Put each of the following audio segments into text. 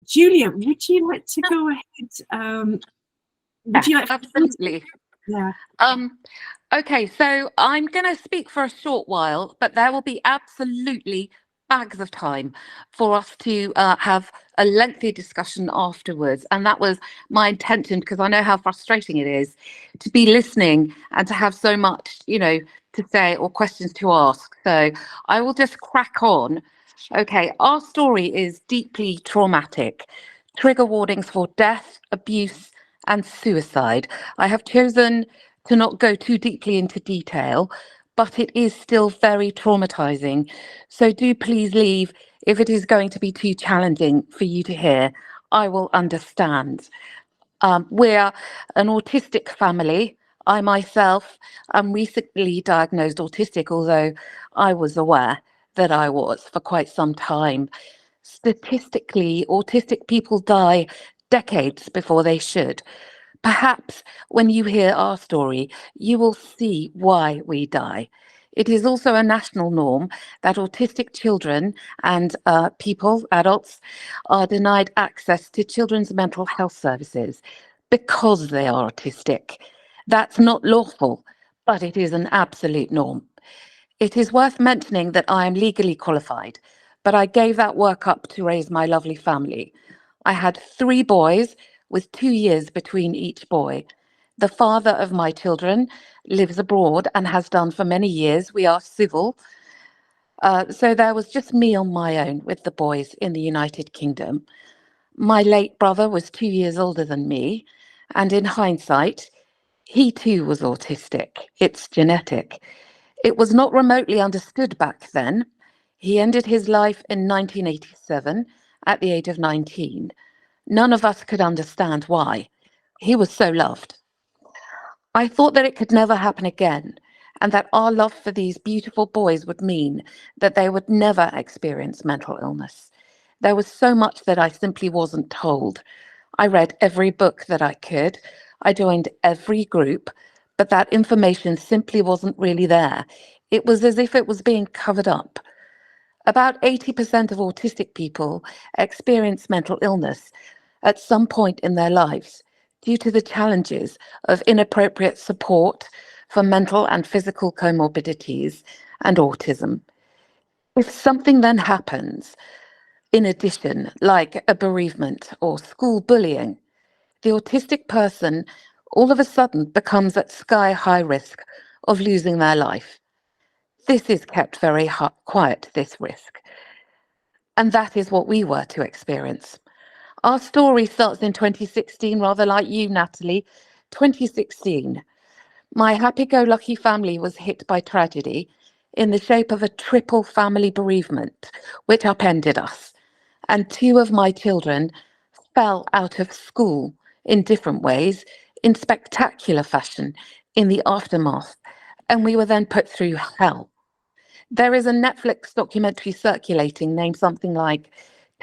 Julia, would you like to go ahead? Would you like? Absolutely. Yeah. Okay, so I'm going to speak for a short while, but there will be absolutely bags of time for us to have a lengthy discussion afterwards. And that was my intention, because I know how frustrating it is to be listening and to have so much, to say or questions to ask. So I will just crack on. Okay, our story is deeply traumatic. Trigger warnings for death, abuse, and suicide. I have chosen to not go too deeply into detail, but it is still very traumatizing. So do please leave if it is going to be too challenging for you to hear. I will understand. We're an autistic family. I myself am recently diagnosed autistic, although I was aware that I was for quite some time. Statistically, autistic people die decades before they should. Perhaps when you hear our story, you will see why we die. It is also a national norm that autistic children and adults, are denied access to children's mental health services because they are autistic. That's not lawful, but it is an absolute norm. It is worth mentioning that I am legally qualified, but I gave that work up to raise my lovely family. I had 3 boys with 2 years between each boy. The father of my children lives abroad and has done for many years. We are civil. So there was just me on my own with the boys in the United Kingdom. My late brother was 2 years older than me, and in hindsight, he too was autistic. It's genetic. It was not remotely understood back then. He ended his life in 1987 at the age of 19. None of us could understand why. He was so loved. I thought that it could never happen again, and that our love for these beautiful boys would mean that they would never experience mental illness. There was so much that I simply wasn't told. I read every book that I could. I joined every group, but that information simply wasn't really there. It was as if it was being covered up. About 80% of autistic people experience mental illness at some point in their lives due to the challenges of inappropriate support for mental and physical comorbidities and autism. If something then happens, in addition, like a bereavement or school bullying, the autistic person all of a sudden becomes at sky-high risk of losing their life. This is kept very quiet, this risk. And that is what we were to experience. Our story starts in 2016, rather like you, Natalie. 2016. My happy-go-lucky family was hit by tragedy in the shape of a triple family bereavement, which upended us. And 2 of my children fell out of school in different ways, in spectacular fashion, in the aftermath. And we were then put through hell. There is a Netflix documentary circulating named something like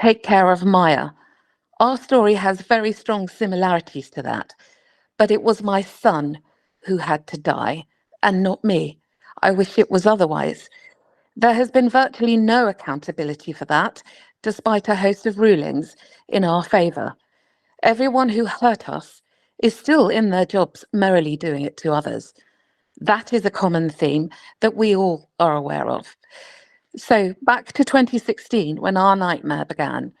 Take Care of Maya. Our story has very strong similarities to that, but it was my son who had to die and not me. I wish it was otherwise. There has been virtually no accountability for that, despite a host of rulings in our favour. Everyone who hurt us is still in their jobs merrily doing it to others. That is a common theme that we all are aware of. So back to 2016, when our nightmare began.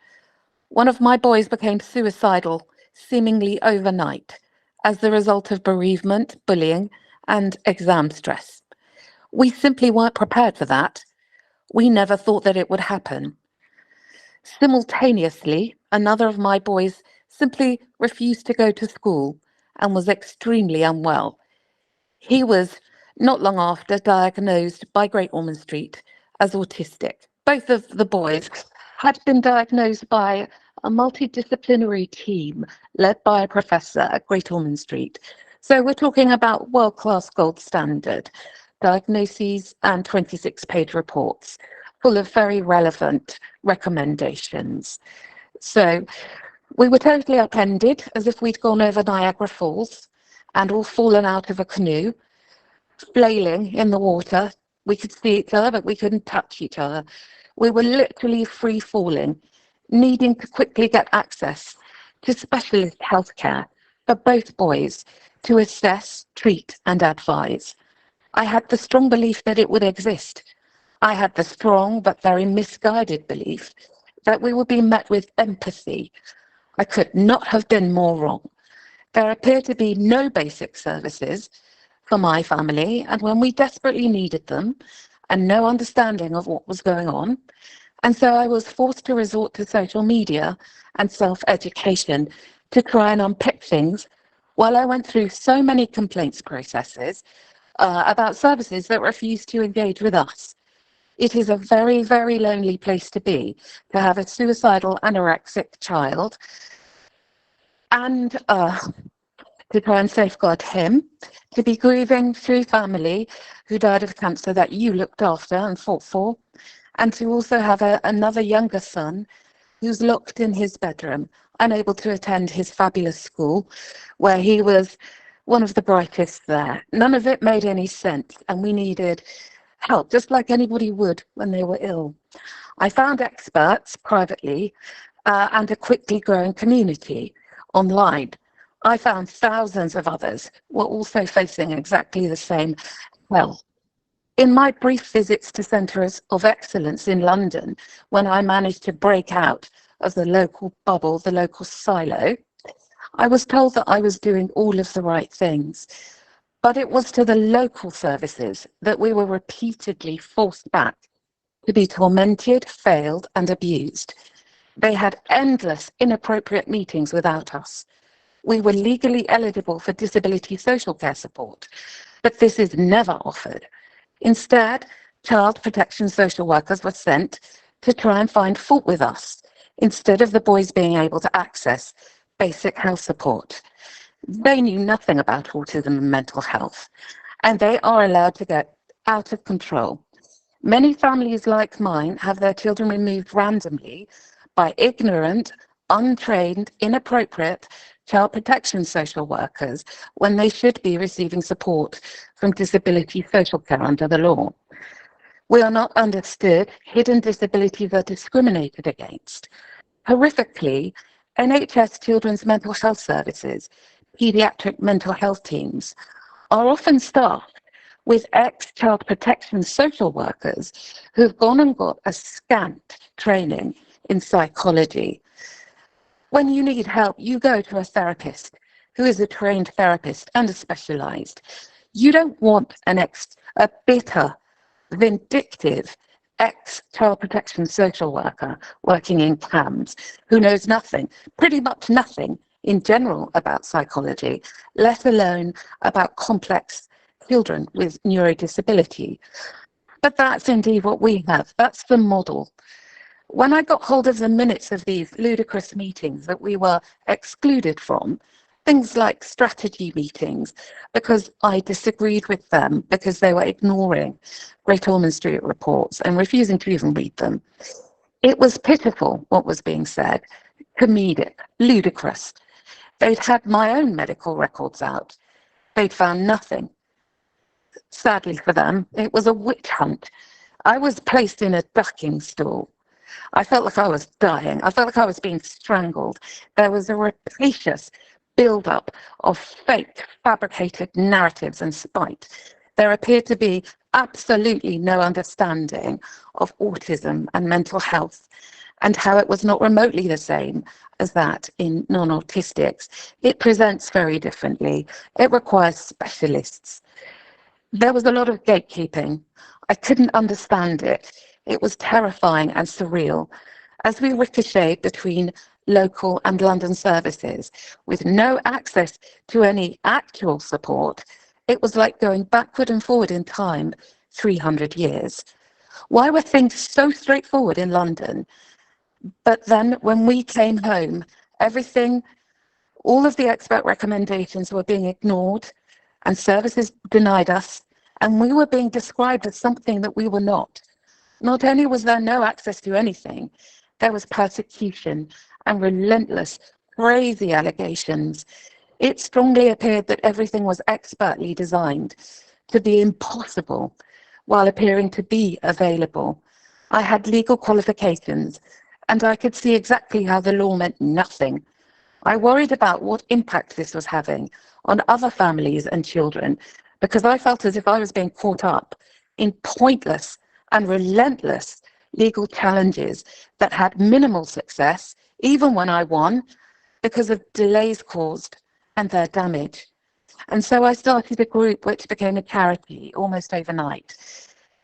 One of my boys became suicidal seemingly overnight as the result of bereavement, bullying, and exam stress. We simply weren't prepared for that. We never thought that it would happen. Simultaneously, another of my boys simply refused to go to school and was extremely unwell. He was, not long after, diagnosed by Great Ormond Street as autistic. Both of the boys had been diagnosed by a multidisciplinary team led by a professor at Great Ormond Street. So we're talking about world-class gold standard diagnoses and 26-page reports full of very relevant recommendations. So we were totally upended, as if we'd gone over Niagara Falls and all fallen out of a canoe, flailing in the water. We could see each other, but we couldn't touch each other. We were literally free falling needing to quickly get access to specialist healthcare for both boys to assess, treat, and advise. I had the strong belief that it would exist. I had the strong but very misguided belief that we would be met with empathy. I could not have been more wrong. There appeared to be no basic services for my family, and when we desperately needed them, and no understanding of what was going on. And so I was forced to resort to social media and self-education to try and unpick things while I went through so many complaints processes about services that refused to engage with us. It is a very, very lonely place to be, to have a suicidal anorexic child and to try and safeguard him, to be grieving through family who died of cancer that you looked after and fought for, and to also have another younger son who's locked in his bedroom, unable to attend his fabulous school, where he was one of the brightest there. None of it made any sense, and we needed help, just like anybody would when they were ill. I found experts privately and a quickly growing community online. I found thousands of others were also facing exactly the same hell. In my brief visits to centres of excellence in London, when I managed to break out of the local bubble, the local silo, I was told that I was doing all of the right things. But it was to the local services that we were repeatedly forced back to be tormented, failed, and abused. They had endless inappropriate meetings without us. We were legally eligible for disability social care support, but this is never offered. Instead, child protection social workers were sent to try and find fault with us, instead of the boys being able to access basic health support. They knew nothing about autism and mental health, and they are allowed to get out of control. Many families like mine have their children removed randomly by ignorant, untrained, inappropriate child protection social workers when they should be receiving support from disability social care under the law. We are not understood. Hidden disabilities are discriminated against. Horrifically, NHS children's mental health services, paediatric mental health teams, are often staffed with ex-child protection social workers who've gone and got a scant training in psychology. When you need help, you go to a therapist who is a trained therapist and a specialized. You don't want a bitter, vindictive ex-child protection social worker working in CAMS who knows nothing, pretty much nothing in general about psychology, let alone about complex children with neurodisability. But that's indeed what we have. That's the model. When I got hold of the minutes of these ludicrous meetings that we were excluded from, things like strategy meetings, because I disagreed with them, because they were ignoring Great Ormond Street reports and refusing to even read them, it was pitiful what was being said, comedic, ludicrous. They'd had my own medical records out. They'd found nothing. Sadly for them, it was a witch hunt. I was placed in a ducking stool. I felt like I was dying. I felt like I was being strangled. There was a rapacious build-up of fake, fabricated narratives and spite. There appeared to be absolutely no understanding of autism and mental health and how it was not remotely the same as that in non-autistics. It presents very differently. It requires specialists. There was a lot of gatekeeping. I couldn't understand it. It was terrifying and surreal. As we ricocheted between local and London services with no access to any actual support, it was like going backward and forward in time 300 years. Why were things so straightforward in London? But then when we came home, everything, all of the expert recommendations were being ignored and services denied us, and we were being described as something that we were not. Not only was there no access to anything, there was persecution and relentless, crazy allegations. It strongly appeared that everything was expertly designed to be impossible while appearing to be available. I had legal qualifications and I could see exactly how the law meant nothing. I worried about what impact this was having on other families and children, because I felt as if I was being caught up in pointless and relentless legal challenges that had minimal success, even when I won, because of delays caused and their damage. And so I started a group which became a charity almost overnight.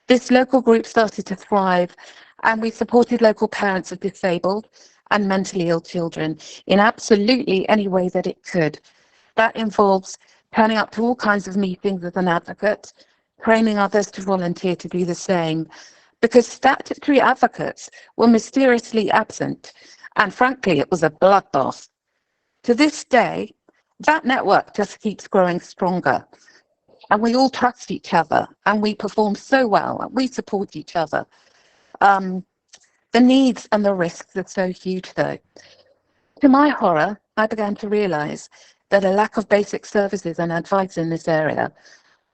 This local group started to thrive, and we supported local parents of disabled and mentally ill children in absolutely any way that it could. That involves turning up to all kinds of meetings as an advocate, training others to volunteer to do the same, because statutory advocates were mysteriously absent, and frankly, it was a bloodbath. To this day, that network just keeps growing stronger, and we all trust each other, and we perform so well, and we support each other. The needs and the risks are so huge, though. To my horror, I began to realize that a lack of basic services and advice in this area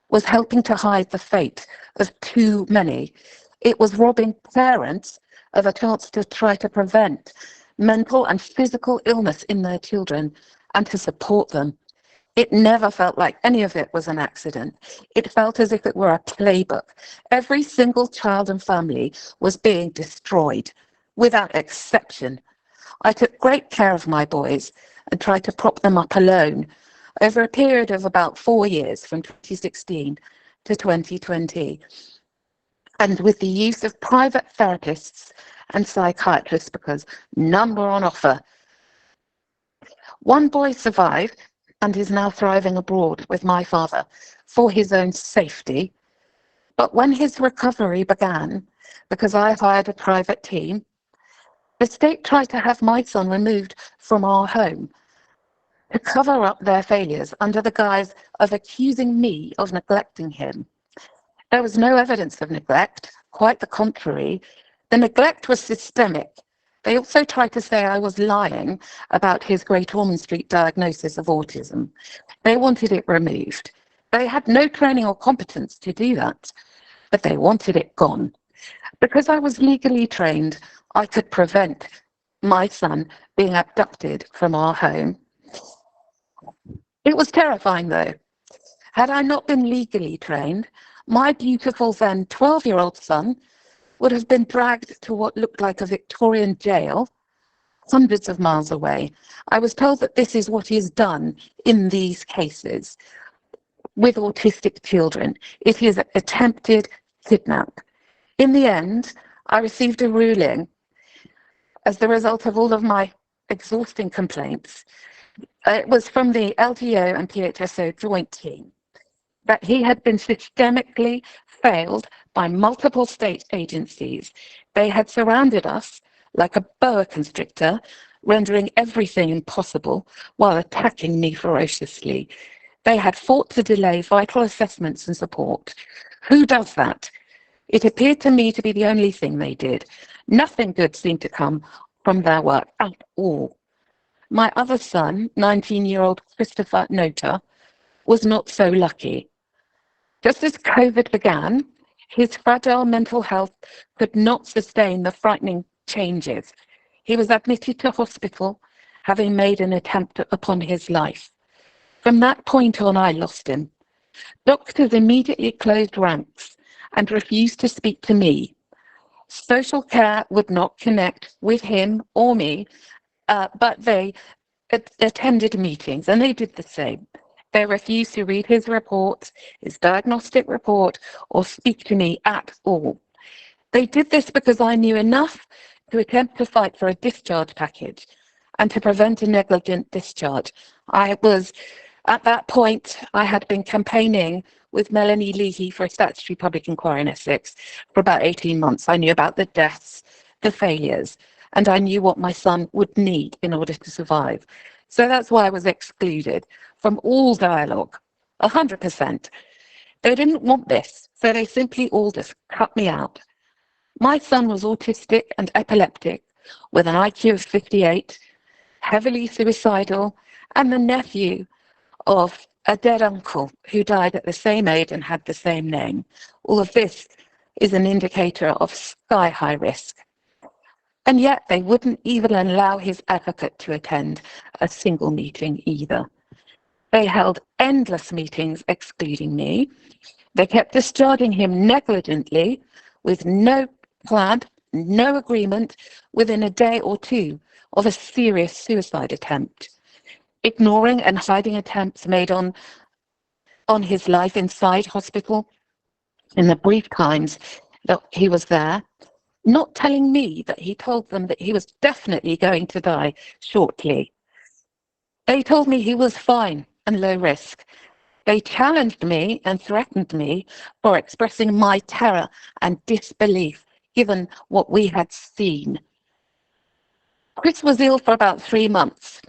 was helping to hide the fate of too many. It was robbing parents of a chance to try to prevent mental and physical illness in their children and to support them. It never felt like any of it was an accident. It felt as if it were a playbook. Every single child and family was being destroyed, without exception. I took great care of my boys and tried to prop them up alone over a period of about 4 years, from 2016 to 2020. And with the use of private therapists and psychiatrists, because none were on offer. One boy survived and is now thriving abroad with my father for his own safety. But when his recovery began, because I hired a private team, the state tried to have my son removed from our home to cover up their failures under the guise of accusing me of neglecting him. There was no evidence of neglect, quite the contrary. The neglect was systemic. They also tried to say I was lying about his Great Ormond Street diagnosis of autism. They wanted it removed. They had no training or competence to do that, but they wanted it gone. Because I was legally trained, I could prevent my son being abducted from our home. It was terrifying, though. Had I not been legally trained, my beautiful then 12-year-old son would have been dragged to what looked like a Victorian jail, hundreds of miles away. I was told that this is what is done in these cases with autistic children. It is attempted kidnap. In the end, I received a ruling as the result of all of my exhausting complaints. It was from the LTO and PHSO joint team that he had been systemically failed by multiple state agencies. They had surrounded us like a boa constrictor, rendering everything impossible while attacking me ferociously. They had fought to delay vital assessments and support. Who does that? It appeared to me to be the only thing they did. Nothing good seemed to come from their work at all. My other son, 19-year-old Christopher Nota, was not so lucky. Just as COVID began, his fragile mental health could not sustain the frightening changes. He was admitted to hospital, having made an attempt upon his life. From that point on, I lost him. Doctors immediately closed ranks and refused to speak to me. Social care would not connect with him or me, but they attended meetings, and they did the same. They refused to read his report, his diagnostic report, or speak to me at all. They did this because I knew enough to attempt to fight for a discharge package and to prevent a negligent discharge. At that point, I had been campaigning with Melanie Leahy for a statutory public inquiry in Essex for about 18 months. I knew about the deaths, the failures, and I knew what my son would need in order to survive. So that's why I was excluded from all dialogue, 100%. They didn't want this, so they simply all just cut me out. My son was autistic and epileptic, with an IQ of 58, heavily suicidal, and the nephew of a dead uncle who died at the same age and had the same name. All of this is an indicator of sky-high risk. And yet they wouldn't even allow his advocate to attend a single meeting either. They held endless meetings excluding me. They kept discharging him negligently with no plan, no agreement within a day or two of a serious suicide attempt, ignoring and hiding attempts made on his life inside hospital in the brief times that he was there, not telling me that he told them that he was definitely going to die shortly. They told me he was fine and low risk. They challenged me and threatened me for expressing my terror and disbelief given what we had seen. Chris was ill for about 3 months,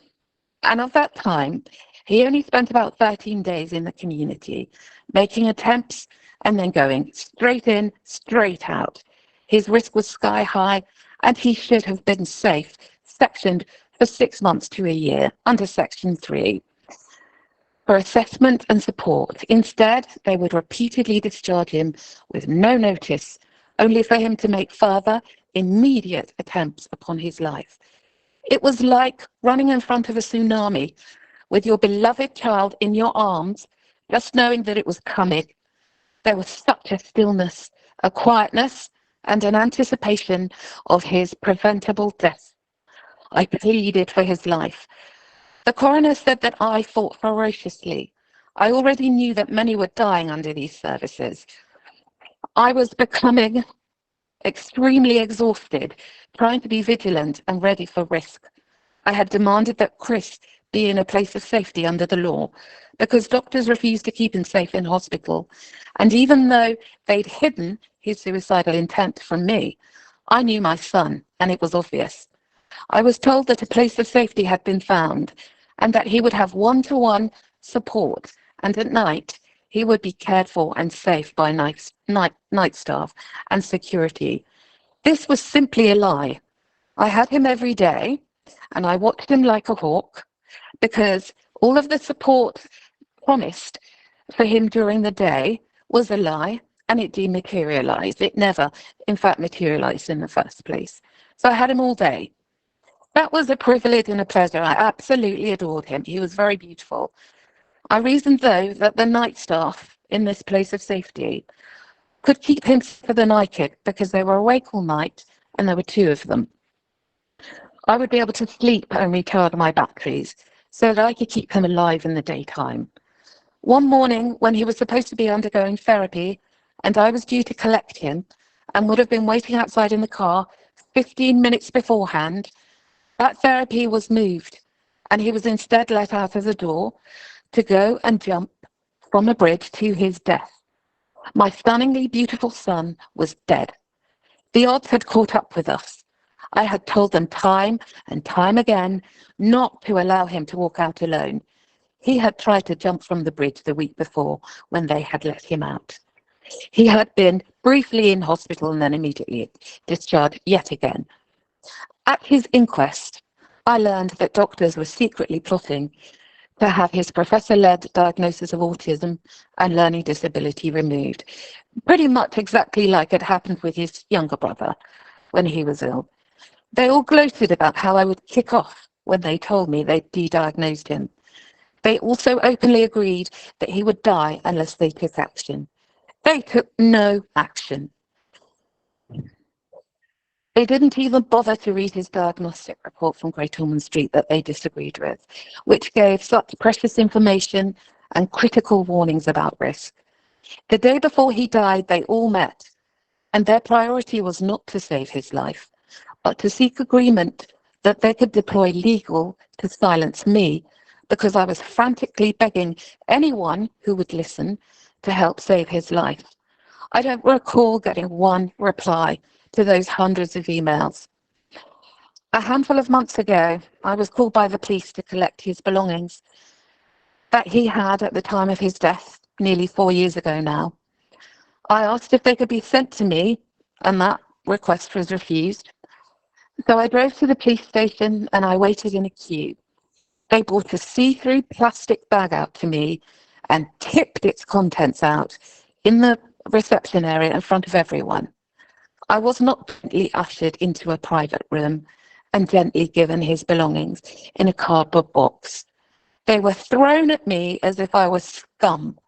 and of that time, he only spent about 13 days in the community, making attempts and then going straight in, straight out. His risk was sky high, and he should have been safe, sectioned for 6 months to a year under Section 3 for assessment and support. Instead, they would repeatedly discharge him with no notice, only for him to make further, immediate attempts upon his life. It was like running in front of a tsunami with your beloved child in your arms, just knowing that it was coming. There was such a stillness, a quietness, and an anticipation of his preventable death. I pleaded for his life. The coroner said that I fought ferociously. I already knew that many were dying under these services. I was becoming extremely exhausted, trying to be vigilant and ready for risk. I had demanded that Chris be in a place of safety under the law, because doctors refused to keep him safe in hospital. And even though they'd hidden his suicidal intent from me, I knew my son, and it was obvious. I was told that a place of safety had been found, and that he would have one-to-one support, and at night he would be cared for and safe by night staff and security. This was simply a lie. I had him every day, and I watched him like a hawk, because all of the support promised for him during the day was a lie, and it dematerialized. It never, in fact, materialized in the first place. So I had him all day. That was a privilege and a pleasure. I absolutely adored him. He was very beautiful. I reasoned, though, that the night staff in this place of safety could keep him for the night because they were awake all night, and there were 2 of them. I would be able to sleep and recharge my batteries so that I could keep him alive in the daytime. One morning, when he was supposed to be undergoing therapy, and I was due to collect him and would have been waiting outside in the car 15 minutes beforehand, that therapy was moved, and he was instead let out of the door to go and jump from a bridge to his death. My stunningly beautiful son was dead. The odds had caught up with us. I had told them time and time again not to allow him to walk out alone. He had tried to jump from the bridge the week before when they had let him out. He had been briefly in hospital and then immediately discharged yet again. At his inquest, I learned that doctors were secretly plotting to have his professor-led diagnosis of autism and learning disability removed, pretty much exactly like it happened with his younger brother when he was ill. They all gloated about how I would kick off when they told me they'd de-diagnosed him. They also openly agreed that he would die unless they took action. They took no action. They didn't even bother to read his diagnostic report from Great Ormond Street that they disagreed with, which gave such precious information and critical warnings about risk. The day before he died, they all met, and their priority was not to save his life, but to seek agreement that they could deploy legal to silence me, because I was frantically begging anyone who would listen to help save his life. I don't recall getting one reply to those hundreds of emails. A handful of months ago, I was called by the police to collect his belongings that he had at the time of his death, nearly 4 years ago now. I asked if they could be sent to me, and that request was refused. So I drove to the police station and I waited in a queue. They brought a see-through plastic bag out to me and tipped its contents out in the reception area in front of everyone. I was not gently ushered into a private room and gently given his belongings in a cardboard box. They were thrown at me as if I was scum.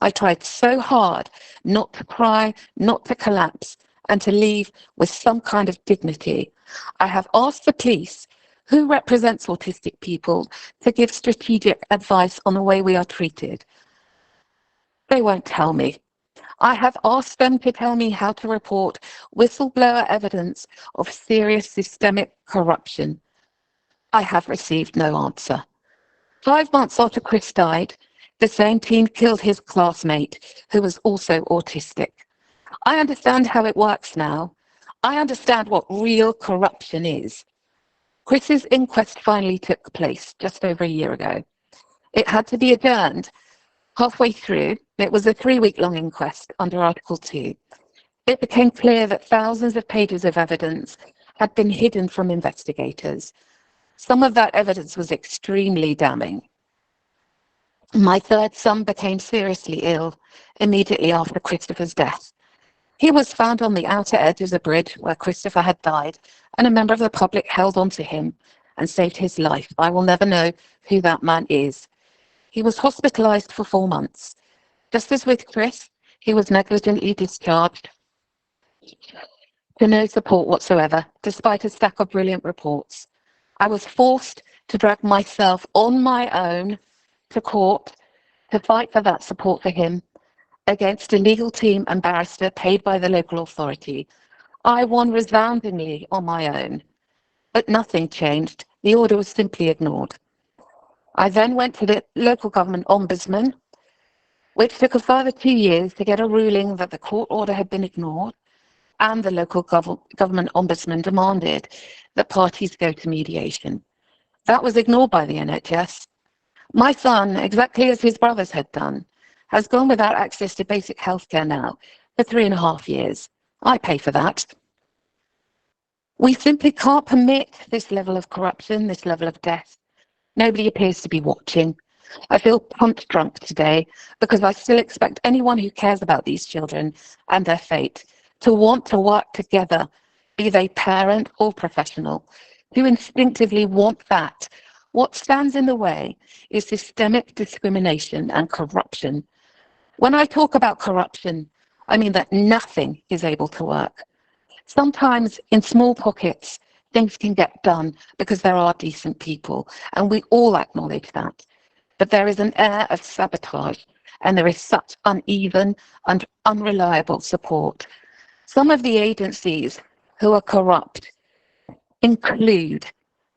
I tried so hard not to cry, not to collapse, and to leave with some kind of dignity. I have asked the police, who represents autistic people, to give strategic advice on the way we are treated. They won't tell me. I have asked them to tell me how to report whistleblower evidence of serious systemic corruption. I have received no answer. 5 months after Chris died, the same team killed his classmate, who was also autistic. I understand how it works now. I understand what real corruption is. Chris's inquest finally took place just over a year ago. It had to be adjourned. Halfway through, it was a 3-week-long inquest under Article 2. It became clear that thousands of pages of evidence had been hidden from investigators. Some of that evidence was extremely damning. My third son became seriously ill immediately after Christopher's death. He was found on the outer edge of the bridge where Christopher had died, and a member of the public held on to him and saved his life. I will never know who that man is. He was hospitalized for 4 months. Just as with Chris, he was negligently discharged to no support whatsoever, despite a stack of brilliant reports. I was forced to drag myself on my own to court to fight for that support for him against a legal team and barrister paid by the local authority. I won resoundingly on my own, but nothing changed. The order was simply ignored. I then went to the local government ombudsman, which took a further 2 years to get a ruling that the court order had been ignored, and the local government ombudsman demanded that parties go to mediation. That was ignored by the NHS. My son, exactly as his brothers had done, has gone without access to basic healthcare now for 3.5 years. I pay for that. We simply can't permit this level of corruption, this level of death. Nobody appears to be watching. I feel punch drunk today because I still expect anyone who cares about these children and their fate to want to work together, be they parent or professional, to instinctively want that. What stands in the way is systemic discrimination and corruption. When I talk about corruption, I mean that nothing is able to work. Sometimes in small pockets, things can get done because there are decent people, and we all acknowledge that. But there is an air of sabotage, and there is such uneven and unreliable support. Some of the agencies who are corrupt include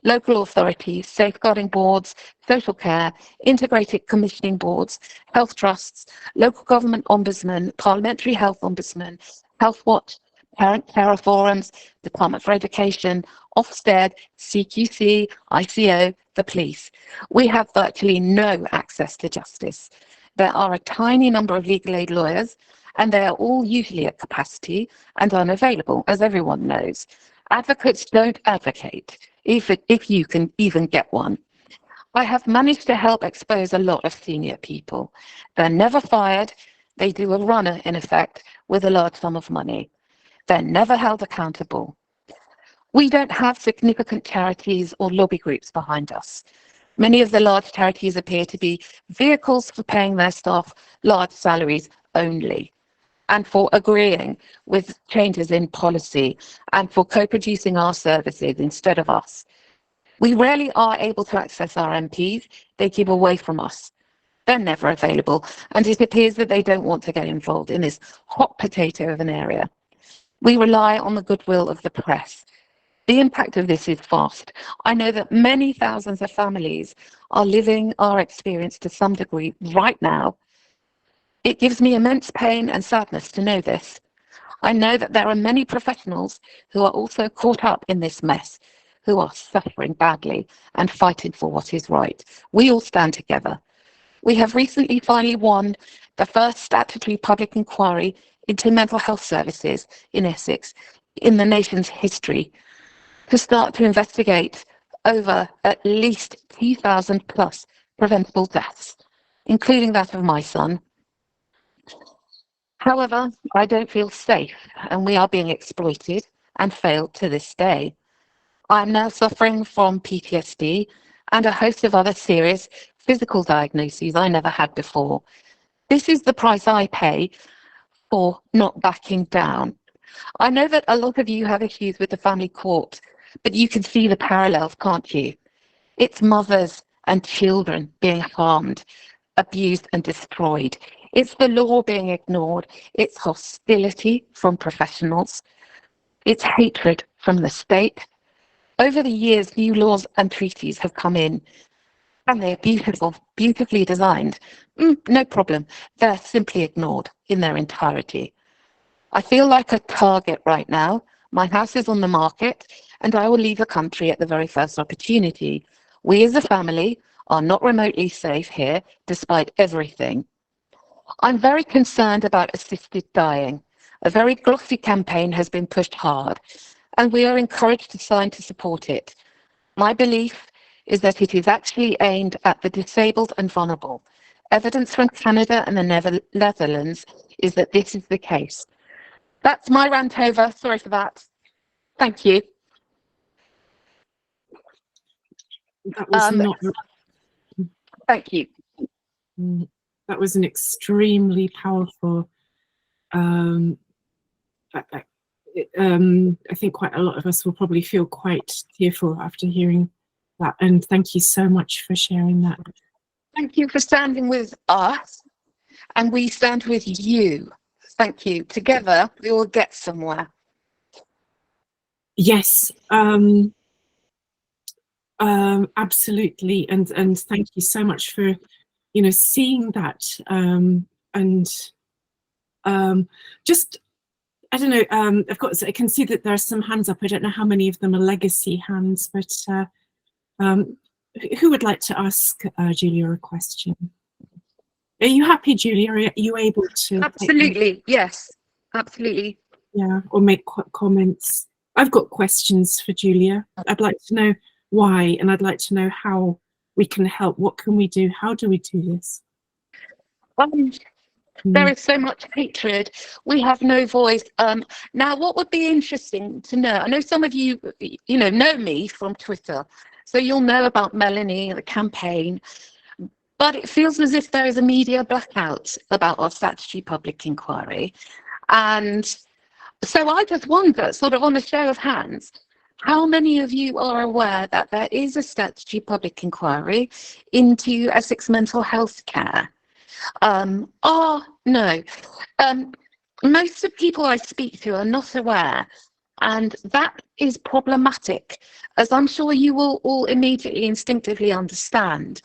local authorities, safeguarding boards, social care, integrated commissioning boards, health trusts, local government ombudsman, parliamentary health ombudsman, Health Watch, parent carer forums, Department for Education, Ofsted, CQC, ICO, the police. We have virtually no access to justice. There are a tiny number of legal aid lawyers, and they are all usually at capacity and unavailable, as everyone knows. Advocates don't advocate, if you can even get one. I have managed to help expose a lot of senior people. They're never fired. They do a runner, in effect, with a large sum of money. They're never held accountable. We don't have significant charities or lobby groups behind us. Many of the large charities appear to be vehicles for paying their staff large salaries only, and for agreeing with changes in policy, and for co-producing our services instead of us. We rarely are able to access our MPs. They keep away from us. They're never available, and it appears that they don't want to get involved in this hot potato of an area. We rely on the goodwill of the press. The impact of this is vast. I know that many thousands of families are living our experience to some degree right now. It gives me immense pain and sadness to know this. I know that there are many professionals who are also caught up in this mess, who are suffering badly and fighting for what is right. We all stand together. We have recently finally won the first statutory public inquiry into mental health services in Essex in the nation's history, to start to investigate over at least 2,000 plus preventable deaths, including that of my son. However, I don't feel safe, and we are being exploited and failed to this day. I am now suffering from PTSD and a host of other serious physical diagnoses I never had before. This is the price I pay for not backing down. I know that a lot of you have issues with the family court, but you can see the parallels, can't you? It's mothers and children being harmed, abused and destroyed. It's the law being ignored. It's hostility from professionals. It's hatred from the state. Over the years, new laws and treaties have come in, and they're beautiful, beautifully designed. No problem. They're simply ignored in their entirety. I feel like a target right now. My house is on the market, and I will leave the country at the very first opportunity. We as a family are not remotely safe here, despite everything. I'm very concerned about assisted dying. A very glossy campaign has been pushed hard, and we are encouraged to sign to support it. My belief is that it is actually aimed at the disabled and vulnerable. Evidence from Canada and the Netherlands is that this is the case. That's my rant over. Sorry for that. Thank you. That was not. Thank you. That was an extremely powerful. I think quite a lot of us will probably feel quite tearful after hearing that. And thank you so much for sharing that. Thank you for standing with us, and we stand with you. Thank you. Together, we will get somewhere. Yes, absolutely. And thank you so much for, seeing that. Just, I don't know, I can see that there are some hands up. I don't know how many of them are legacy hands, but who would like to ask Julia a question? Are you happy, Julia? Are you able to? Absolutely, yes, absolutely. Yeah, or make comments. I've got questions for Julia. I'd like to know why, and I'd like to know how we can help. What can we do? How do we do this? There is so much hatred. We have no voice. Now, what would be interesting to know, I know some of you, know me from Twitter, so you'll know about Melanie, the campaign, but it feels as if there is a media blackout about our statutory public inquiry. And so I just wonder, sort of on a show of hands, how many of you are aware that there is a statutory public inquiry into Essex mental health care? No. Most of the people I speak to are not aware, and that is problematic, as I'm sure you will all immediately instinctively understand.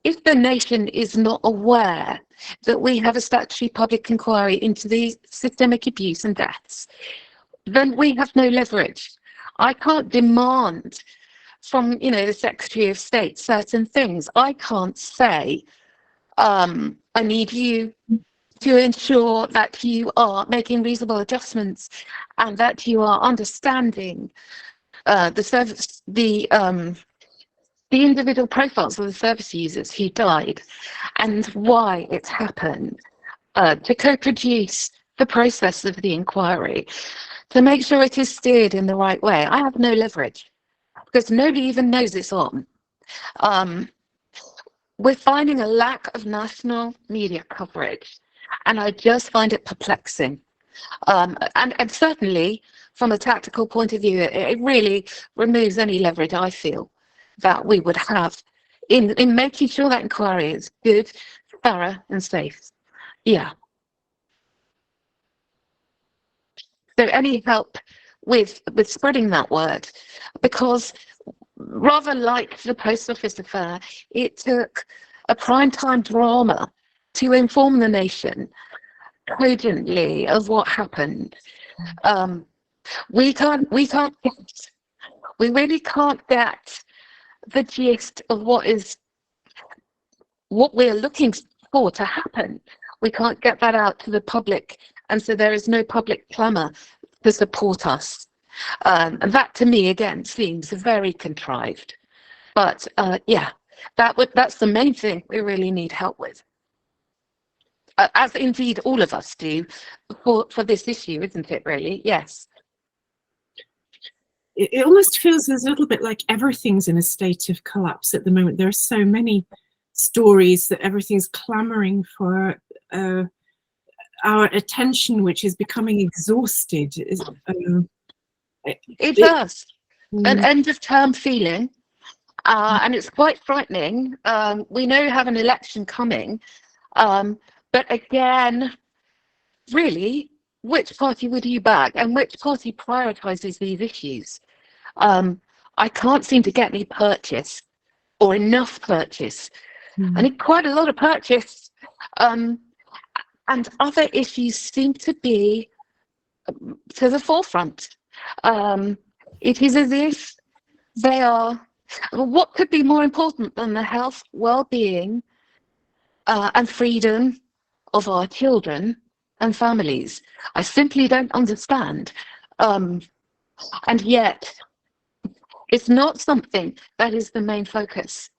If the nation is not aware that we have a statutory public inquiry into the systemic abuse and deaths, then we have no leverage. I can't demand from, the Secretary of State certain things. I can't say, I need you to ensure that you are making reasonable adjustments and that you are understanding the individual profiles of the service users who died and why it's happened, to co-produce the process of the inquiry, to make sure it is steered in the right way. I have no leverage because nobody even knows it's on. We're finding a lack of national media coverage, and I just find it perplexing. And certainly, from a tactical point of view, it really removes any leverage I feel that we would have in making sure that inquiry is good, thorough, and safe. Yeah. So any help with spreading that word, because rather like the post office affair, it took a primetime drama to inform the nation cogently of what happened. We really can't get the gist of what we're looking for to happen. We can't get that out to the public, and so there is no public clamour to support us. And that, to me, again, seems very contrived. But yeah, that's the main thing we really need help with. as indeed all of us do, for this issue, isn't it, really? Yes. It almost feels a little bit like everything's in a state of collapse at the moment. There are so many stories that everything's clamoring for our attention, which is becoming exhausted. It does. An Mm, end of term feeling. And it's quite frightening. We know you have an election coming. But again, really, which party would you back, and which party prioritises these issues? I can't seem to get any purchase or enough purchase. I need quite a lot of purchase. And other issues seem to be to the forefront. It is as if they are. What could be more important than the health, well-being, and freedom of our children and families? I simply don't understand. And yet, it's not something that is the main focus.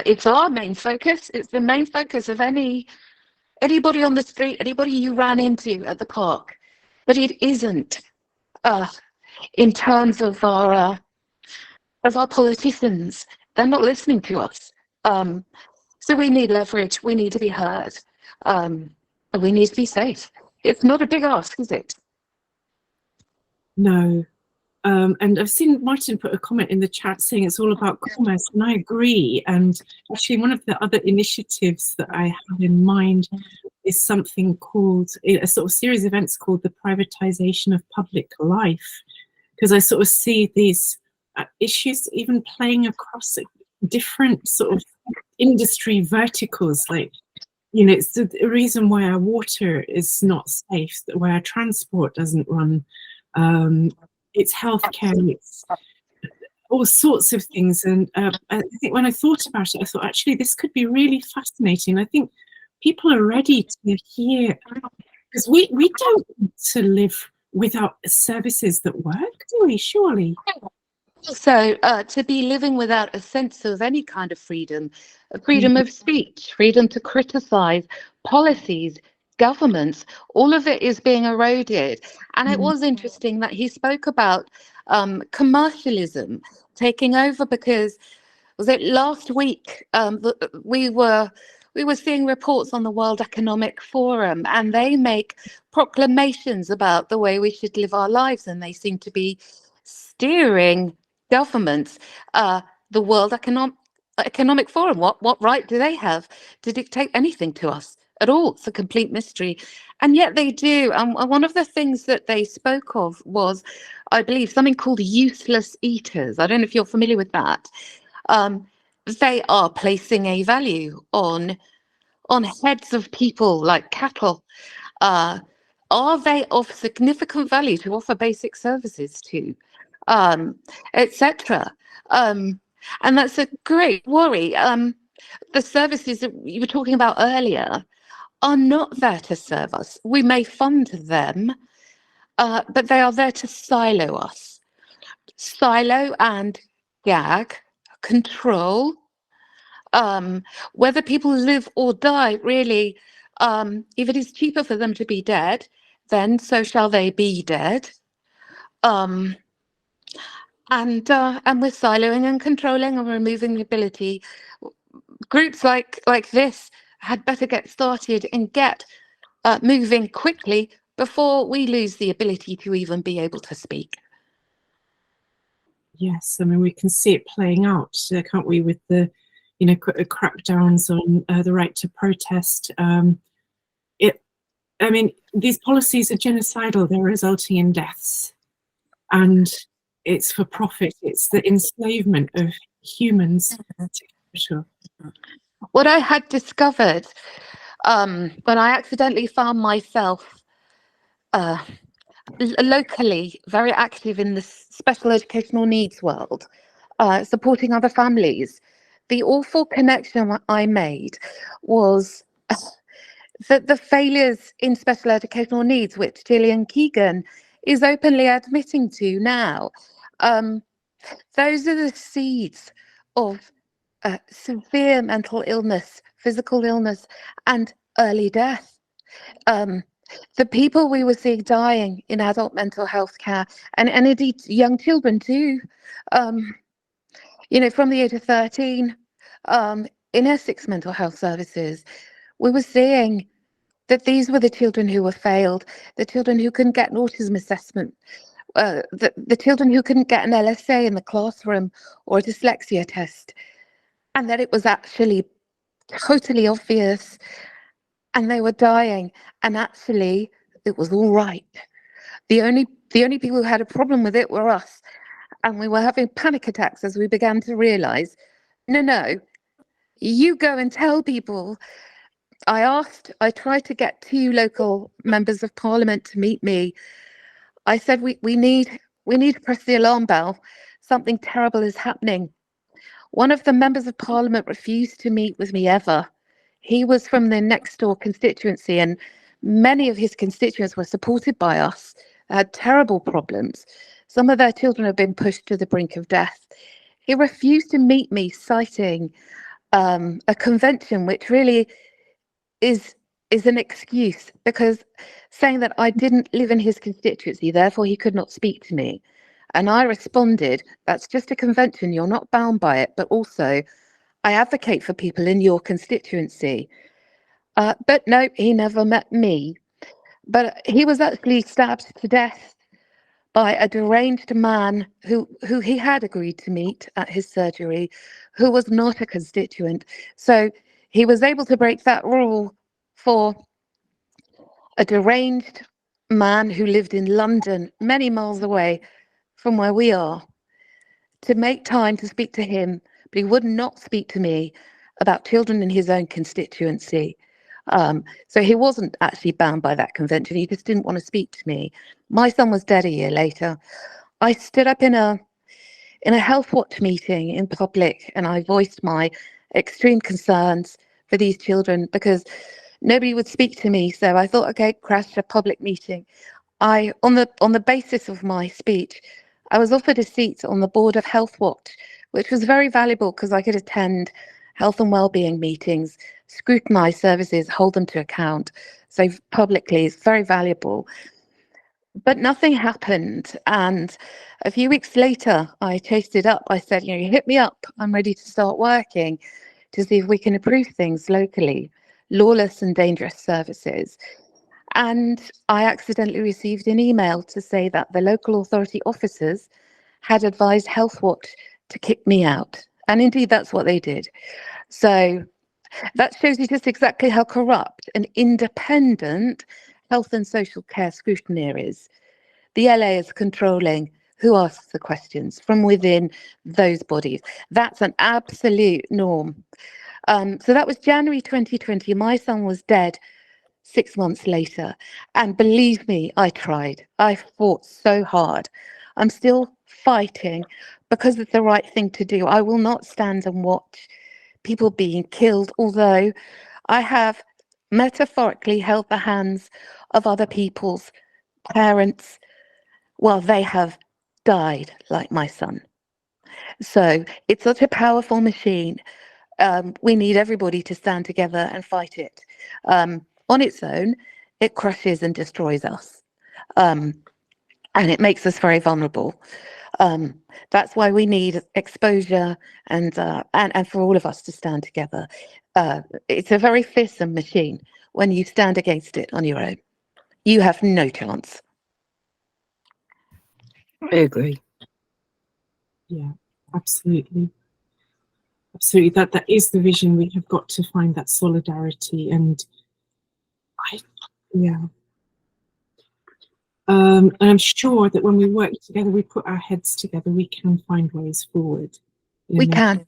It's our main focus. It's the main focus of anybody on the street, anybody you ran into at the park. But it isn't in terms of our politicians. They're not listening to us. So we need leverage. We need to be heard. We need to be safe. It's not a big ask, is it? No. And I've seen Martin put a comment in the chat saying it's all about commerce, and I agree. And actually, one of the other initiatives that I have in mind is something called a sort of series of events called the privatisation of public life, because I sort of see these issues even playing across different sort of industry verticals, like, you know, it's the reason why our water is not safe, why our transport doesn't run. It's healthcare, it's all sorts of things. And I think when I thought about it, I thought, actually, this could be really fascinating. I think people are ready to hear, because we don't want to live without services that work, do we? Surely. So to be living without a sense of any kind of freedom of speech, freedom to criticize policies, governments, all of it is being eroded. And it was interesting that he spoke about commercialism taking over, because was it last week we were seeing reports on the World Economic Forum, and they make proclamations about the way we should live our lives, and they seem to be steering governments, the World Economic Forum. What right do they have to dictate anything to us at all? It's a complete mystery, and yet they do. And one of the things that they spoke of was, I believe, something called useless eaters. I don't know if you're familiar with that. They are placing a value on heads of people like cattle. Are they of significant value to offer basic services to, etc.? And that's a great worry. The services that you were talking about earlier are not there to serve us. We may fund them, but they are there to silo us. Silo and gag, control. Whether people live or die, really, if it is cheaper for them to be dead, then so shall they be dead. And we're siloing and controlling and removing the ability. Groups like this had better get started and get moving quickly before we lose the ability to even be able to speak. Yes, I mean, we can see it playing out, can't we, with the, you know, crackdowns on the right to protest. I mean, these policies are genocidal. They're resulting in deaths, and it's for profit. It's the enslavement of humans to capital. What I had discovered when I accidentally found myself locally very active in the special educational needs world, supporting other families, the awful connection I made was that the failures in special educational needs, which Gillian Keegan is openly admitting to now, those are the seeds of severe mental illness, physical illness, and early death. The people we were seeing dying in adult mental health care, and indeed young children too, from the age of 13, in Essex mental health services, we were seeing that these were the children who were failed, the children who couldn't get an autism assessment, the children who couldn't get an LSA in the classroom or a dyslexia test, and that it was actually totally obvious, and they were dying, and actually it was all right. The only people who had a problem with it were us, and we were having panic attacks as we began to realise, no, you go and tell people. I tried to get 2 local members of parliament to meet me. I said, we need to press the alarm bell. Something terrible is happening. One of the members of parliament refused to meet with me ever. He was from the next door constituency, and many of his constituents were supported by us. They had terrible problems. Some of their children have been pushed to the brink of death. He refused to meet me, citing a convention which really is an excuse, because saying that I didn't live in his constituency, therefore he could not speak to me. And I responded, that's just a convention, you're not bound by it, but also I advocate for people in your constituency. But no, he never met me. But he was actually stabbed to death by a deranged man who he had agreed to meet at his surgery, who was not a constituent. So he was able to break that rule for a deranged man who lived in London, many miles away from where we are, to make time to speak to him, but he would not speak to me about children in his own constituency. So he wasn't actually bound by that convention. He just didn't want to speak to me. My son was dead a year later. I stood up in a Health Watch meeting in public, and I voiced my extreme concerns for these children because nobody would speak to me. So I thought, okay, crash a public meeting. On the basis of my speech, I was offered a seat on the board of Health Watch, which was very valuable because I could attend health and wellbeing meetings, scrutinise services, hold them to account. So publicly, it's very valuable. But nothing happened. And a few weeks later, I chased it up. I said, you hit me up. I'm ready to start working to see if we can improve things locally, lawless and dangerous services. And I accidentally received an email to say that the local authority officers had advised Health Watch to kick me out. And indeed, that's what they did. So that shows you just exactly how corrupt an independent health and social care scrutineer is. The LA is controlling who asks the questions from within those bodies. That's an absolute norm. So that was January 2020. My son was dead 6 months later. And believe me, I tried. I fought so hard. I'm still fighting because it's the right thing to do. I will not stand and watch people being killed, although I have metaphorically held the hands of other people's parents while they have died, like my son. So it's such a powerful machine. We need everybody to stand together and fight it. On its own, it crushes and destroys us. And it makes us very vulnerable. That's why we need exposure and for all of us to stand together. It's a very fearsome machine when you stand against it on your own. You have no chance. I agree. Yeah, absolutely. Absolutely. That is the vision. We have got to find that solidarity, and and I'm sure that when we work together, we put our heads together, we can find ways forward. We can.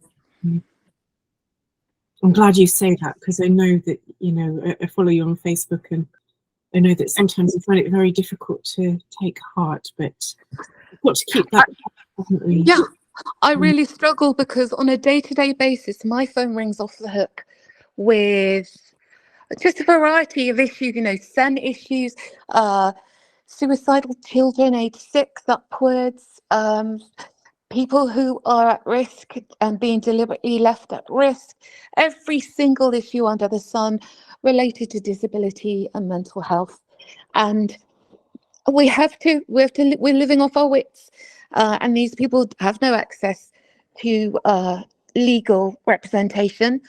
I'm glad you say that, because I know that, I follow you on Facebook, and I know that sometimes you find it very difficult to take heart, but we've got to keep that, haven't we? Yeah, I really struggle because on a day-to-day basis, my phone rings off the hook with just a variety of issues, SEN issues, suicidal children aged 6 upwards, people who are at risk and being deliberately left at risk, every single issue under the sun related to disability and mental health. And we're living off our wits, and these people have no access to legal representation.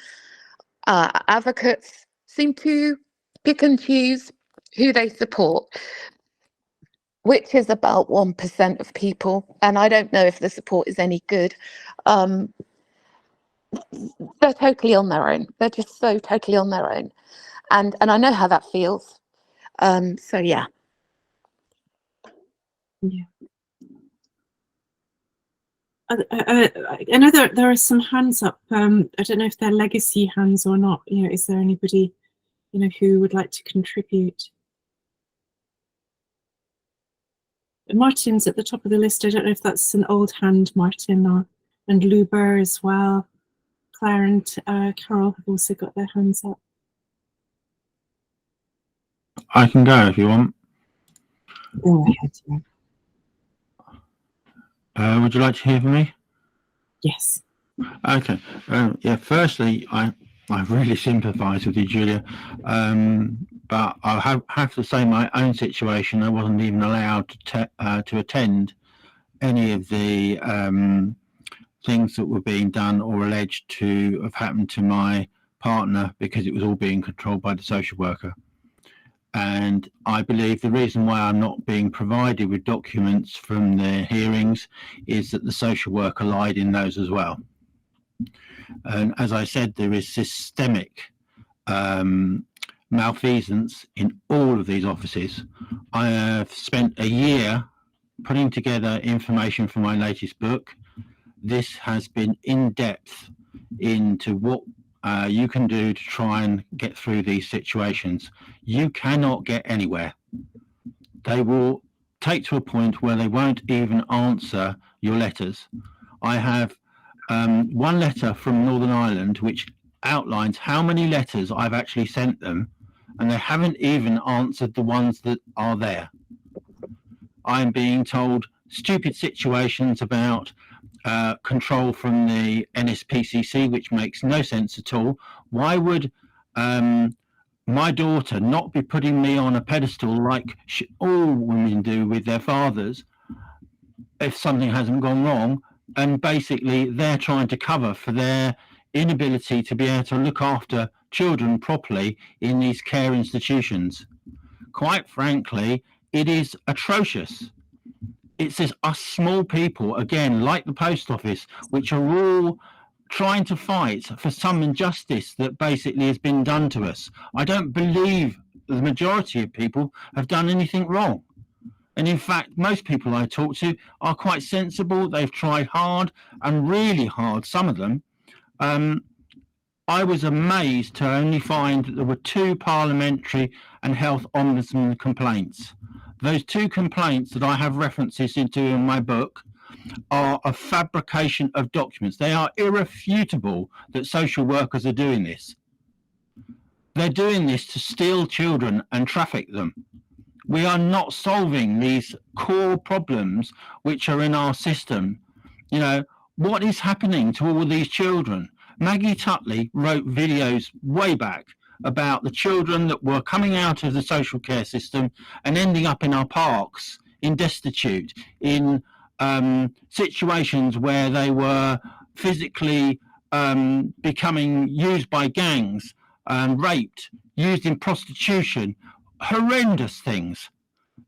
Advocates seem to pick and choose who they support, which is about 1% of people, and I don't know if the support is any good. They're totally on their own. They're just so totally on their own, and I know how that feels. So yeah. Yeah. I know there are some hands up. I don't know if they're legacy hands or not. You know, is there anybody, you know, who would like to contribute? Martin's at the top of the list. I don't know if that's an old hand, Martin, and Luber as well. Claire and Carol have also got their hands up. I can go if you want. Go ahead. Yeah. Would you like to hear from me? Yes. Okay. Yeah. Firstly, I really sympathise with you, Julia. But I have to say, my own situation, I wasn't even allowed to attend any of the things that were being done or alleged to have happened to my partner, because it was all being controlled by the social worker. And I believe the reason why I'm not being provided with documents from the hearings is that the social worker lied in those as well. And as I said, there is systemic malfeasance in all of these offices. I have spent a year putting together information for my latest book. This has been in depth into what you can do to try and get through these situations. You cannot get anywhere. They will take to a point where they won't even answer your letters. I have one letter from Northern Ireland which outlines how many letters I've actually sent them, and they haven't even answered the ones that are there. I'm being told stupid situations about control from the NSPCC, which makes no sense at all. Why would my daughter not be putting me on a pedestal like all women do with their fathers if something hasn't gone wrong? And basically they're trying to cover for their inability to be able to look after children properly in these care institutions. Quite frankly, it is atrocious. It's us small people, again, like the post office, which are all trying to fight for some injustice that basically has been done to us. I don't believe the majority of people have done anything wrong. And in fact, most people I talk to are quite sensible. They've tried hard, and really hard, some of them. I was amazed to only find that there were 2 parliamentary and health ombudsman complaints. Those 2 complaints that I have references into in my book are a fabrication of documents. They are irrefutable that social workers are doing this. They're doing this to steal children and traffic them. We are not solving these core problems which are in our system. You know, what is happening to all these children? Maggie Tutley wrote videos way back about the children that were coming out of the social care system and ending up in our parks, in destitute, in situations where they were physically becoming used by gangs, raped, used in prostitution, horrendous things.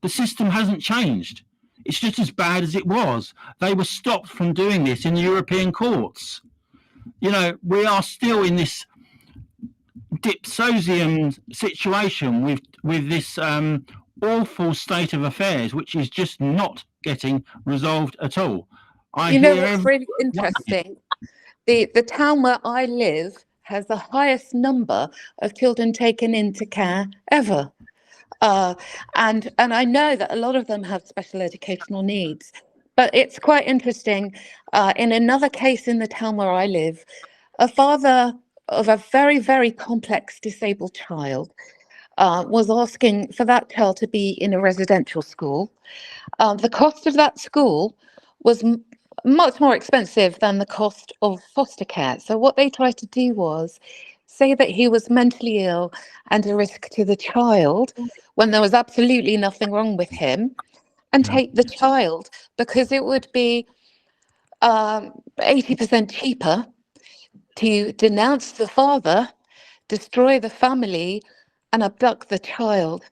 The system hasn't changed. It's just as bad as it was. They were stopped from doing this in the European courts. You know, we are still in this dipsosium situation with this awful state of affairs, which is just not getting resolved at all. You know what's really interesting? The town where I live has the highest number of children taken into care ever. And I know that a lot of them have special educational needs. But it's quite interesting. In another case in the town where I live, a father of a very, very complex disabled child was asking for that child to be in a residential school. The cost of that school was much more expensive than the cost of foster care. So what they tried to do was say that he was mentally ill and a risk to the child when there was absolutely nothing wrong with him, and take the child because it would be 80% cheaper to denounce the father, destroy the family, and abduct the child.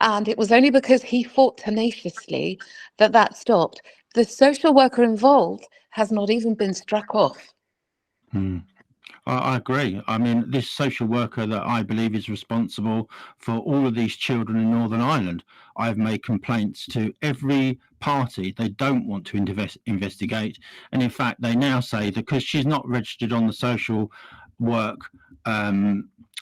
And it was only because he fought tenaciously that that stopped. The social worker involved has not even been struck off. I agree. I mean, this social worker that I believe is responsible for all of these children in Northern Ireland, I've made complaints to every party. They don't want to investigate. And in fact, they now say that because she's not registered on the social work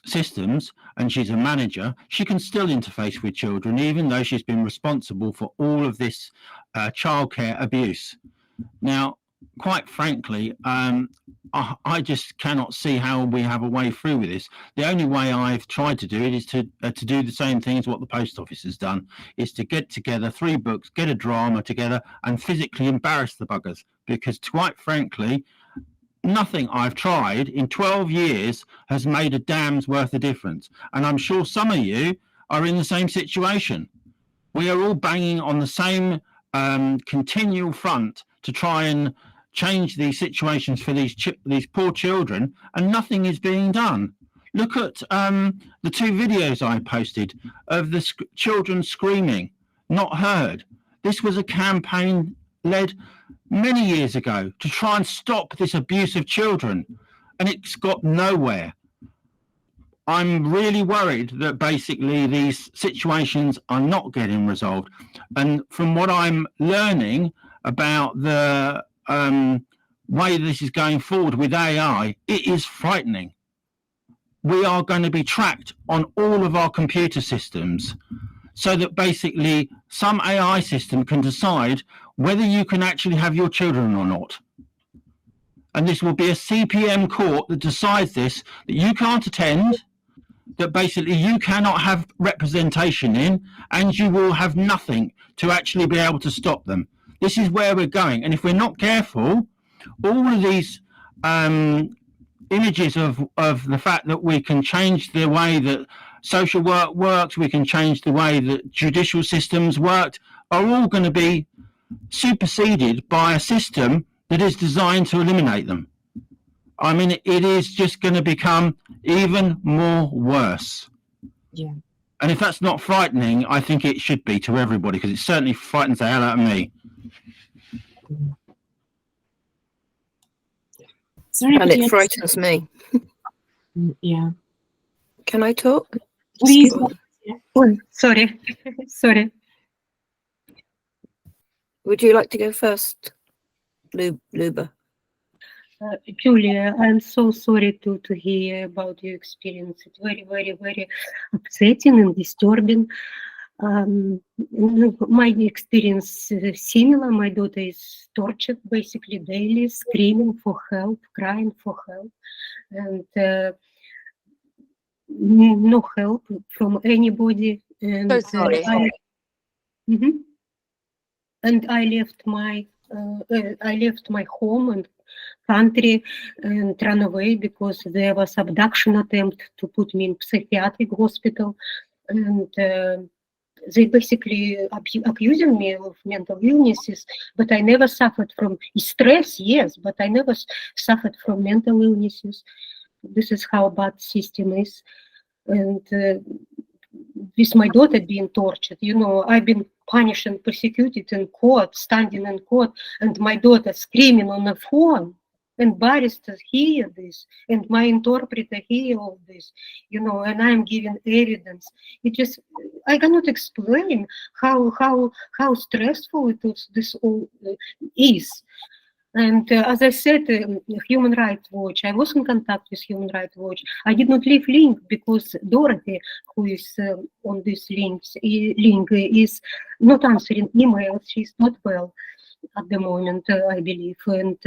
systems and she's a manager, she can still interface with children, even though she's been responsible for all of this childcare abuse. Now, quite frankly, I just cannot see how we have a way through with this. The only way I've tried to do it is to do the same thing as what the post office has done, is to get together 3 books, get a drama together and physically embarrass the buggers. Because quite frankly, nothing I've tried in 12 years has made a damn's worth of difference. And I'm sure some of you are in the same situation. We are all banging on the same continual front to try and change these situations for these poor children, and nothing is being done. Look at the 2 videos I posted of the children screaming, not heard. This was a campaign led many years ago to try and stop this abuse of children, and it's got nowhere. I'm really worried that basically these situations are not getting resolved. And from what I'm learning about the way this is going forward with AI, it is frightening. We are going to be tracked on all of our computer systems, so that basically some AI system can decide whether you can actually have your children or not. And this will be a CPM court that decides this, that you can't attend, that basically you cannot have representation in, and you will have nothing to actually be able to stop them. This is where we're going. And if we're not careful, all of these images of the fact that we can change the way that social work works, we can change the way that judicial systems work, are all going to be superseded by a system that is designed to eliminate them. I mean, it is just going to become even more worse. Yeah. And if that's not frightening, I think it should be to everybody, because it certainly frightens the hell out of me. And it frightens me. Yeah. Can I talk? Please. Oh, sorry. Sorry. Would you like to go first, Luba? Julia, I'm so sorry to hear about your experience. It's very, very, very upsetting and disturbing. My experience is similar. My daughter is tortured basically daily, screaming for help, crying for help, and no help from anybody. And So sorry. And I left my home and country and ran away because there was abduction attempt to put me in psychiatric hospital, and they basically accusing me of mental illnesses, but I never suffered from stress, yes, but I never suffered from mental illnesses. This is how bad system is. And with my daughter being tortured, you know, I've been punished and persecuted in court, standing in court, and my daughter screaming on the phone, and barristers hear this, and my interpreter hear all this, you know, and I'm giving evidence. It just, I cannot explain how stressful this all is. And as I said, Human Rights Watch, I was in contact with Human Rights Watch. I did not leave link because Dorothy, who is on this link is not answering emails. She's not well at the moment, I believe. And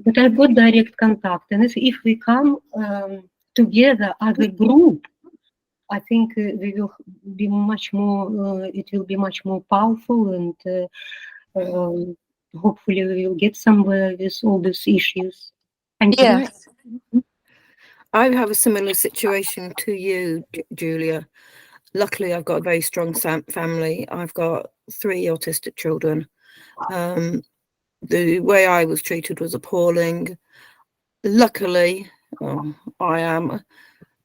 but I've got direct contact. And if we come together as a group, I think we will be much more. It will be much more powerful, and hopefully we will get somewhere with all these issues. Thank you. Yes. I have a similar situation to you, Julia. Luckily, I've got a very strong family. I've got 3 autistic children. The way I was treated was appalling. Luckily, I am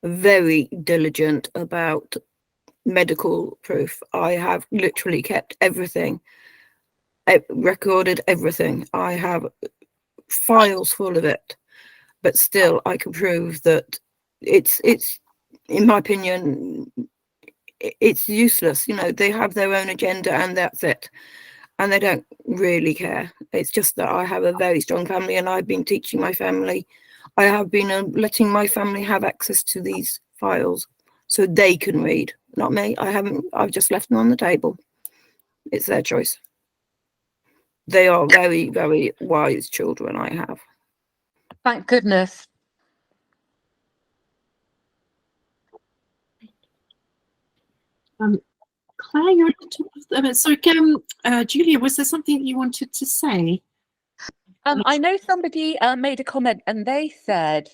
very diligent about medical proof. I have literally kept everything, recorded everything. I have files full of it, but still I can prove that it's in my opinion, it's useless. You know, they have their own agenda and that's it, and they don't really care. It's just that I have a very strong family, and I've been teaching my family. I have been letting my family have access to these files so they can read, not me. I've just left them on the table. It's their choice. They are very, very wise children I have. Thank goodness. Claire, you're at the top of the, sorry, Julia, was there something you wanted to say? I know somebody made a comment and they said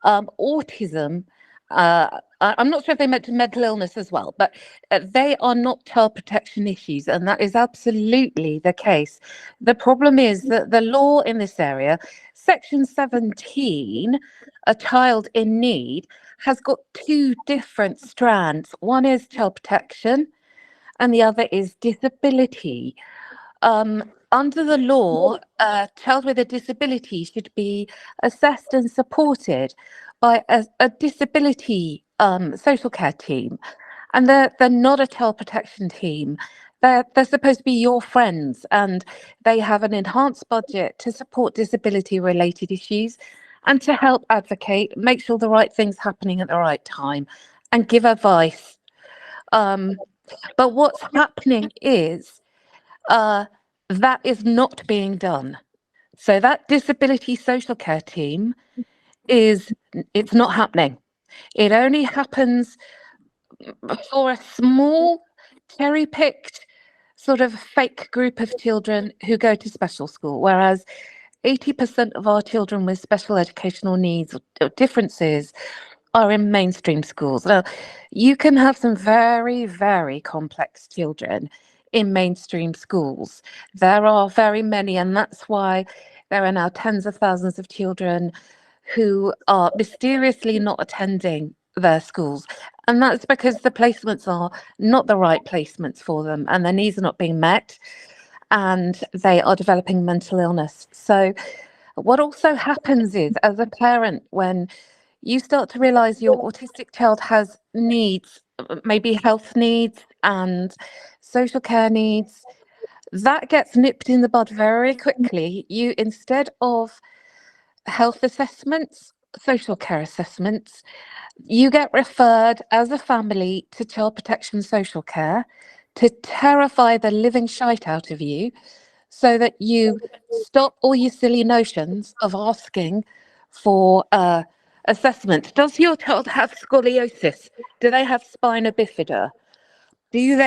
autism, I'm not sure if they meant mental illness as well, but they are not child protection issues, and that is absolutely the case. The problem is that the law in this area, Section 17, a child in need, has got 2 different strands. One is child protection and the other is disability. Under the law, a child with a disability should be assessed and supported by a disability social care team, and they're not a child protection team. They're supposed to be your friends, and they have an enhanced budget to support disability related issues and to help advocate, make sure the right thing's happening at the right time, and give advice. But what's happening is that is not being done. So that disability social care team it's not happening. It only happens for a small cherry-picked sort of fake group of children who go to special school, whereas 80% of our children with special educational needs or differences are in mainstream schools. Now, you can have some very, very complex children in mainstream schools. There are very many, and that's why there are now tens of thousands of children who are mysteriously not attending their schools. And that's because the placements are not the right placements for them, and their needs are not being met, and they are developing mental illness. So what also happens is, as a parent, when you start to realize your autistic child has needs, maybe health needs and social care needs, that gets nipped in the bud very quickly. You, instead of health assessments, social care assessments, you get referred as a family to child protection social care to terrify the living shite out of you, so that you stop all your silly notions of asking for assessment. Does your child have scoliosis? Do they have spina bifida?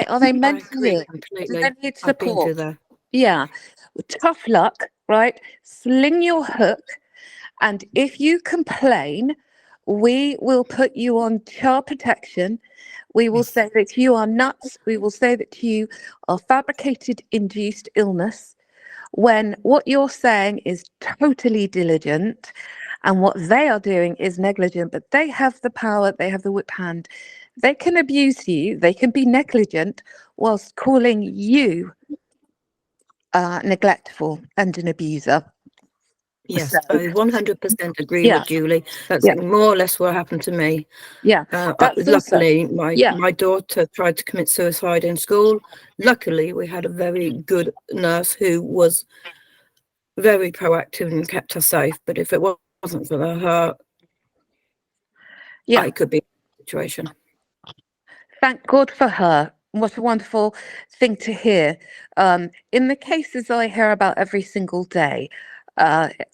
Are they mentally ill? Do they need I've been to support? there. Yeah. Tough luck, right? Sling your hook, and if you complain, we will put you on child protection. We will say that you are nuts. We will say that you are fabricated induced illness, when what you're saying is totally diligent and what they are doing is negligent. But they have the power, they have the whip hand. They can abuse you, they can be negligent whilst calling you neglectful and an abuser. Yes, So, I 100% agree yeah, with Julie. That's yeah, more or less what happened to me. yeah. That's also, Luckily, yeah, my daughter tried to commit suicide in school. Luckily, we had a very good nurse who was very proactive and kept her safe. But if it wasn't for her, yeah. I could be in a situation. Thank God for her. What a wonderful thing to hear. In the cases I hear about every single day,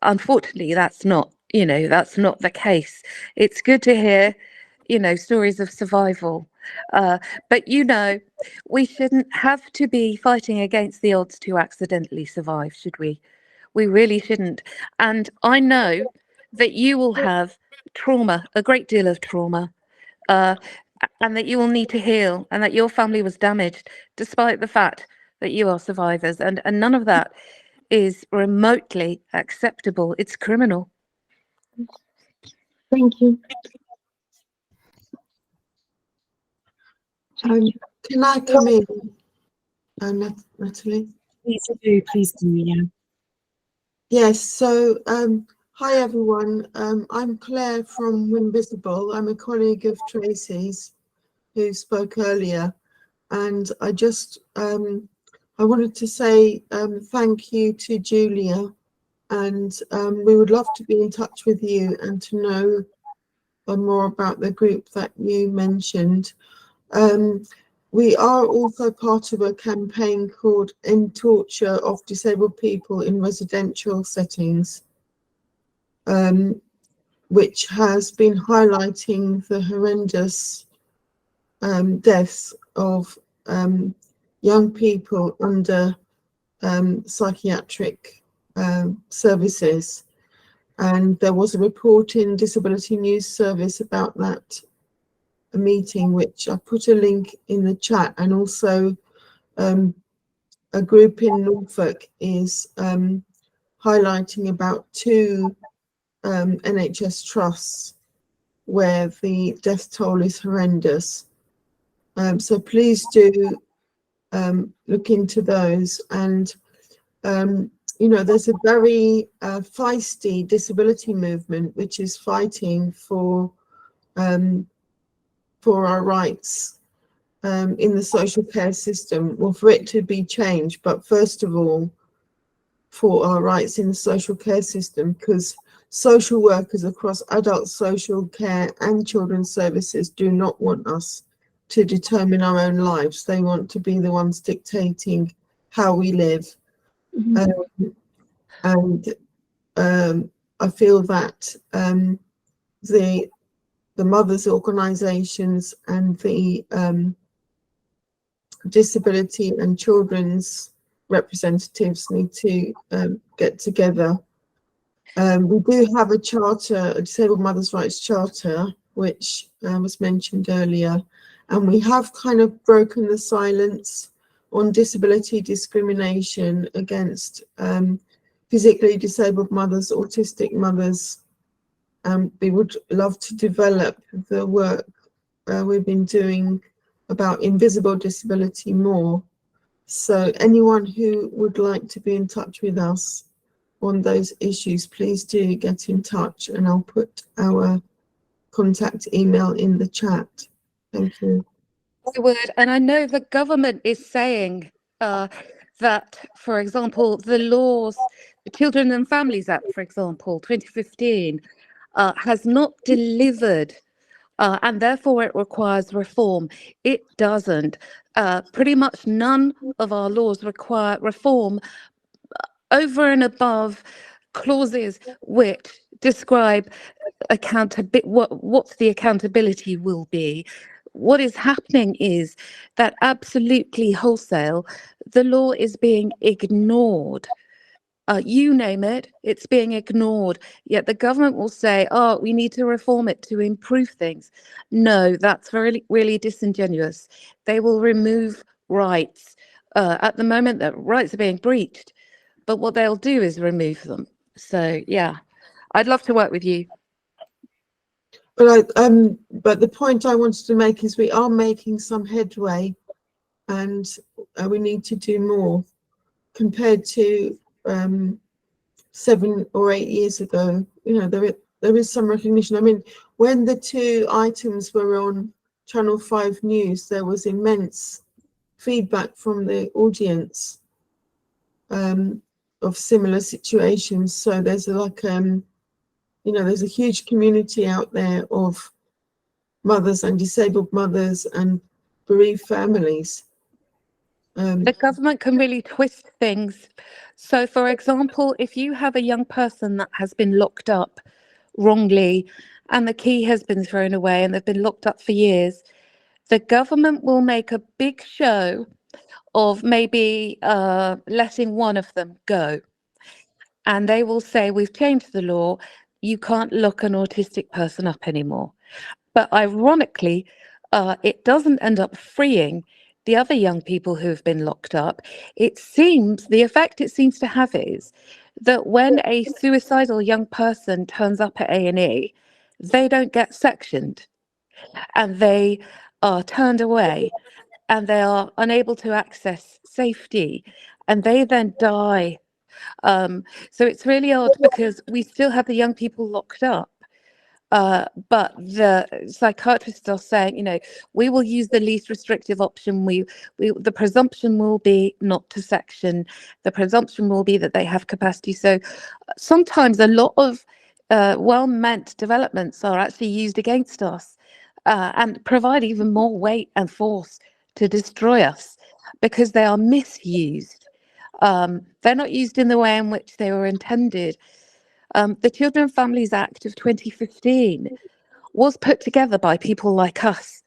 unfortunately, that's not the case. It's good to hear, you know, stories of survival. But, you know, we shouldn't have to be fighting against the odds to accidentally survive, should we? We really shouldn't. And I know that you will have trauma, a great deal of trauma, and that you will need to heal, and that your family was damaged, despite the fact that you are survivors. And none of that is remotely acceptable. It's criminal. Thank you. Can I come in, Natalie? Please do, yeah. Yes, so hi everyone. I'm Claire from Winvisible. I'm a colleague of Tracy's who spoke earlier, and I just I wanted to say thank you to Julia, and we would love to be in touch with you and to know more about the group that you mentioned. We are also part of a campaign called End Torture of Disabled People in Residential Settings, which has been highlighting the horrendous deaths of young people under psychiatric services. And there was a report in Disability News Service about that meeting, which I put a link in the chat, and also a group in Norfolk is highlighting about 2 NHS trusts where the death toll is horrendous. So please do look into those. And you know, there's a very feisty disability movement which is fighting for our rights in the social care system, well, for it to be changed, but first of all, for our rights in the social care system, because social workers across adult social care and children's services do not want us to determine our own lives. They want to be the ones dictating how we live. And I feel that the mothers' organisations and the disability and children's representatives need to get together. We do have a charter, a Disabled Mothers' Rights Charter, which was mentioned earlier, and we have kind of broken the silence on disability discrimination against physically disabled mothers, autistic mothers. We would love to develop the work we've been doing about invisible disability more. So anyone who would like to be in touch with us on those issues, please do get in touch, and I'll put our contact email in the chat. Thank you. I would, and I know the government is saying that, for example, the laws, the Children and Families Act, for example, 2015, has not delivered, and therefore it requires reform. It doesn't. Pretty much none of our laws require reform over and above clauses which describe what the accountability will be. What is happening is that absolutely wholesale, the law is being ignored. You name it, it's being ignored. Yet the government will say, oh, we need to reform it to improve things. No, that's really disingenuous. They will remove rights. At the moment, that rights are being breached, but what they'll do is remove them. So, yeah, I'd love to work with you. But the point I wanted to make is we are making some headway, and we need to do more compared to 7 or 8 years ago. You know, there is some recognition. I mean, when the 2 items were on Channel 5 News, there was immense feedback from the audience of similar situations. So there's like you know, there's a huge community out there of mothers and disabled mothers and bereaved families. The government can really twist things. So, for example, if you have a young person that has been locked up wrongly and the key has been thrown away and they've been locked up for years, the government will make a big show of maybe letting one of them go. And they will say, we've changed the law, you can't lock an autistic person up anymore. But ironically, it doesn't end up freeing the other young people who have been locked up. It seems, the effect it seems to have is that when a suicidal young person turns up at A&E, they don't get sectioned and they are turned away and they are unable to access safety and they then die. So it's really odd because we still have the young people locked up. But the psychiatrists are saying, you know, we will use the least restrictive option. The presumption will be not to section. The presumption will be that they have capacity. So sometimes a lot of well-meant developments are actually used against us and provide even more weight and force to destroy us because they are misused. They're not used in the way in which they were intended. The Children and Families Act of 2015 was put together by people like us.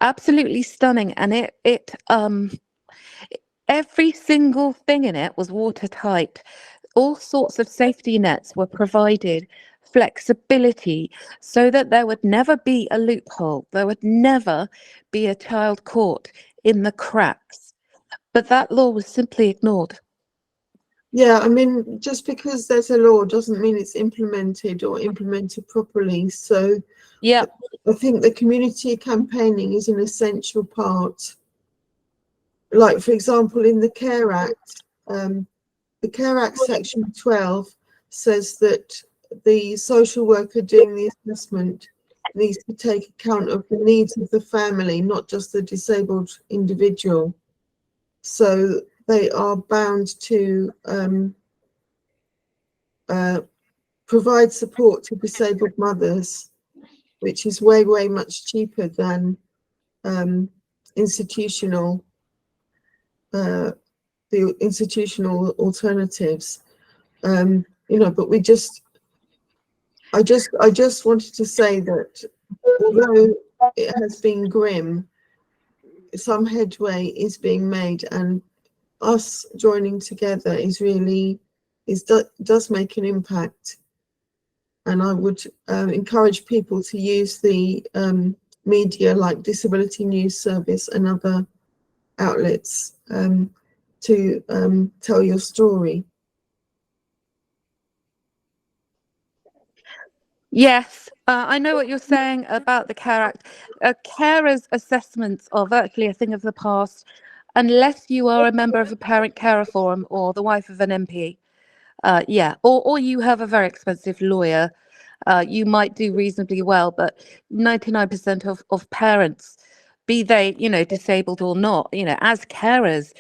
Absolutely stunning. And every single thing in it was watertight. All sorts of safety nets were provided, flexibility, so that there would never be a loophole. There would never be a child caught in the cracks. But that law was simply ignored. Yeah, I mean, just because there's a law doesn't mean it's implemented or implemented properly. So yeah, I think the community campaigning is an essential part. Like, for example, in the Care Act, the Care Act section 12 says that the social worker doing the assessment needs to take account of the needs of the family, not just the disabled individual. So they are bound to provide support to disabled mothers, which is way, way much cheaper than institutional the institutional alternatives. You know, but I just wanted to say that although it has been grim, some headway is being made, and us joining together does make an impact. And I would encourage people to use the media like Disability News Service and other outlets to tell your story. Yes, I know what you're saying about the Care Act. Carers' assessments are virtually a thing of the past, unless you are a member of a parent carer forum or the wife of an MP. Yeah, or you have a very expensive lawyer. You might do reasonably well, but 99% of parents, be they, you know, disabled or not, you know, as carers,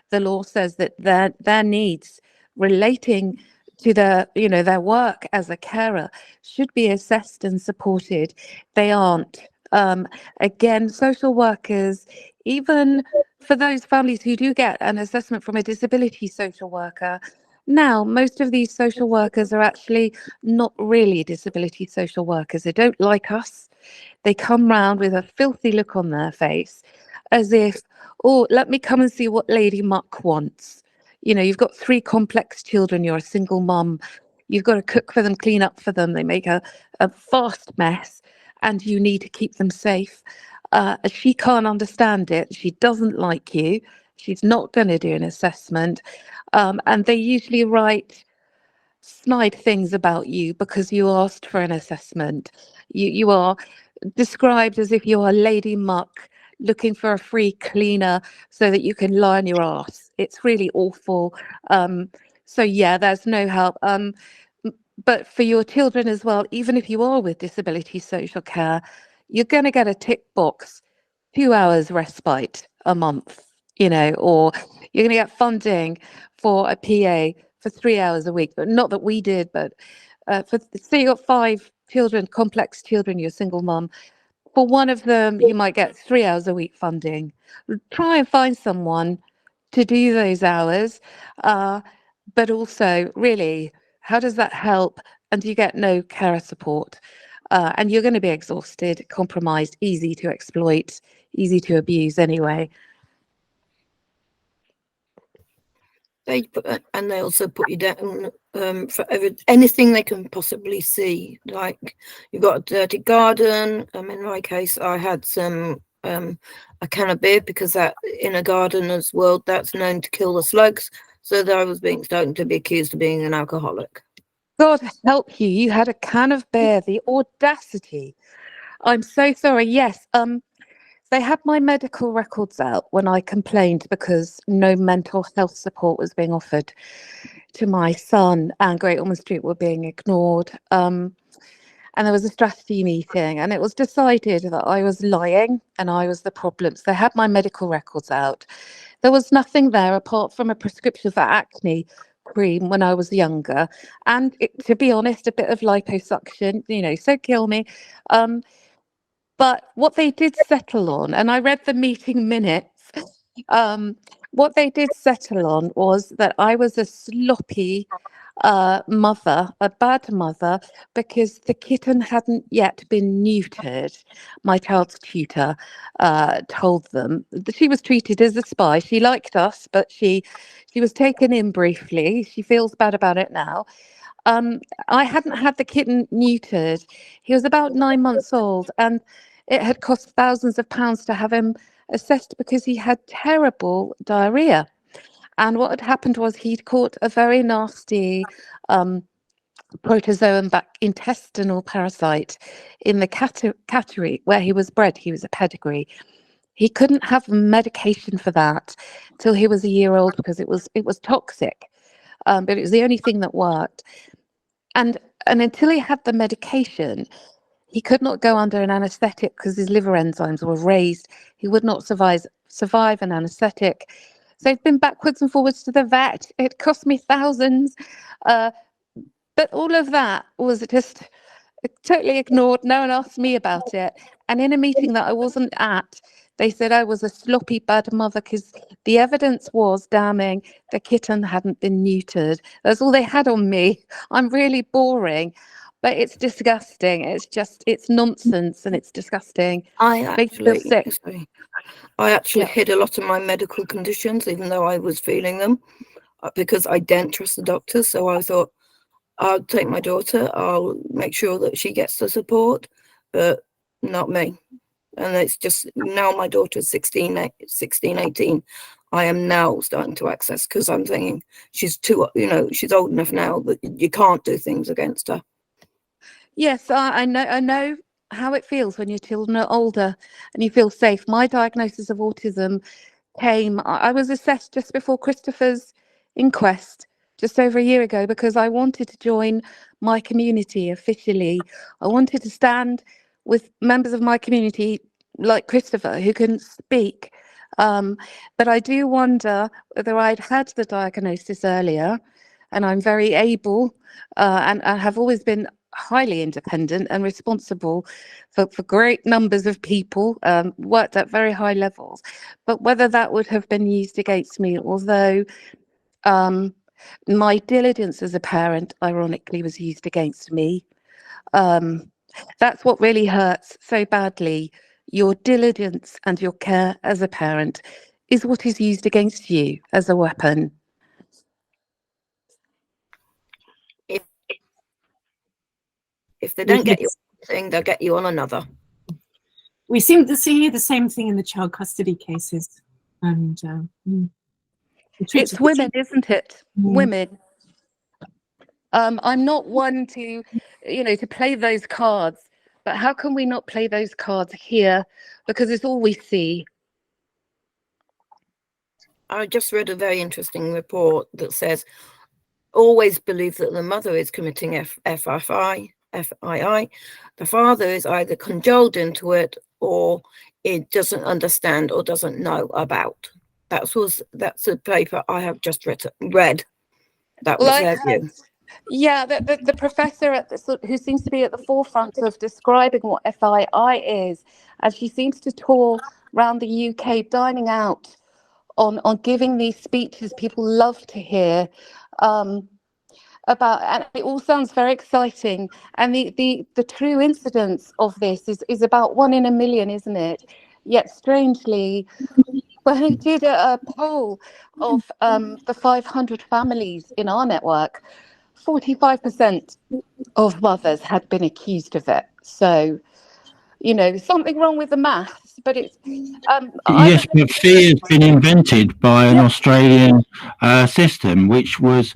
the law says that their needs relating to their, you know, their work as a carer should be assessed and supported. They aren't. Again, social workers, even for those families who do get an assessment from a disability social worker, now most of these social workers are actually not really disability social workers. They don't like us. They come round with a filthy look on their face as if, oh, let me come and see what Lady Muck wants. You know, you've got 3 complex children, you're a single mum, you've got to cook for them, clean up for them, they make a vast mess, and you need to keep them safe. She can't understand it, she doesn't like you, she's not going to do an assessment, and they usually write snide things about you because you asked for an assessment. You are described as if you are Lady Muck looking for a free cleaner so that you can lie on your ass. It's really awful. So yeah, there's no help. But for your children as well, even if you are with disability social care, you're going to get a tick box, 2 hours respite a month, you know, or you're going to get funding for a PA for 3 hours a week. But not that we did, but say you've got 5 children, complex children, you're a single mum. For one of them, you might get 3 hours a week funding. Try and find someone to do those hours. But also, really, how does that help? And do you get no carer support? and you're going to be exhausted, compromised, easy to exploit, easy to abuse anyway. And they also put you down for anything they can possibly see. Like you've got a dirty garden. In my case, I had some a can of beer, because that in a gardener's world that's known to kill the slugs. So that I was being starting to be accused of being an alcoholic. God help you! You had a can of beer. The audacity! I'm so sorry. Yes. They had my medical records out when I complained because no mental health support was being offered to my son, and Great Ormond Street were being ignored. And there was a strategy meeting, and it was decided that I was lying and I was the problem. So they had my medical records out. There was nothing there apart from a prescription for acne cream when I was younger, and to be honest, a bit of liposuction, so kill me. But what they did settle on, and I read the meeting minutes, what they did settle on was that I was a sloppy mother, a bad mother, because the kitten hadn't yet been neutered. My child's tutor told them that she was treated as a spy. She liked us, but she was taken in briefly. She feels bad about it now. I hadn't had the kitten neutered. He was about 9 months old, and it had cost thousands of pounds to have him assessed because he had terrible diarrhea. And what had happened was he'd caught a very nasty protozoan intestinal parasite in the cattery where he was bred. He was a pedigree. He couldn't have medication for that till he was a year old because it was toxic, but it was the only thing that worked. And until he had the medication, he could not go under an anaesthetic because his liver enzymes were raised. He would not survive an anaesthetic. So he'd been backwards and forwards to the vet. It cost me thousands. But all of that was just totally ignored. No one asked me about it. And in a meeting that I wasn't at, they said I was a sloppy bad mother because the evidence was damning. The kitten hadn't been neutered. That's all they had on me. I'm really boring. But it's disgusting. It's nonsense, and it's disgusting. I actually Yeah. hid a lot of my medical conditions, even though I was feeling them, because I didn't trust the doctors. So I thought, I'll take my daughter, I'll make sure that she gets the support, but not me. And it's just now my daughter's 16, 18. I am now starting to access, because I'm thinking she's she's old enough now that you can't do things against her. Yes, I know how it feels when your children are older and you feel safe. My diagnosis of autism came, I was assessed just before Christopher's inquest, just over a year ago, because I wanted to join my community officially. I wanted to stand with members of my community like Christopher, who can speak. But I do wonder whether I'd had the diagnosis earlier, and I'm very able and I have always been highly independent and responsible for great numbers of people, worked at very high levels, but whether that would have been used against me, although my diligence as a parent, ironically, was used against me. That's what really hurts so badly. Your diligence and your care as a parent is what is used against you as a weapon. If they don't get you on one thing, they'll get you on another. We seem to see the same thing in the child custody cases. And it's women, isn't it? Women. I'm not one to, to play those cards, but how can we not play those cards here? Because it's all we see. I just read a very interesting report that says, always believe that the mother is committing FII. The father is either cajoled into it, or it doesn't understand or doesn't know about. That's a paper I have just read. That was their view. Yeah, the professor who seems to be at the forefront of describing what FII is, and she seems to tour around the UK dining out on giving these speeches people love to hear. about, and it all sounds very exciting. And the true incidence of this is about 1 in a million, isn't it? Yet strangely, when I did a poll of the 500 families in our network, 45% of mothers had been accused of it. So, you know, something wrong with the maths, but it's Yes, but fee has been invented by an Australian system, which was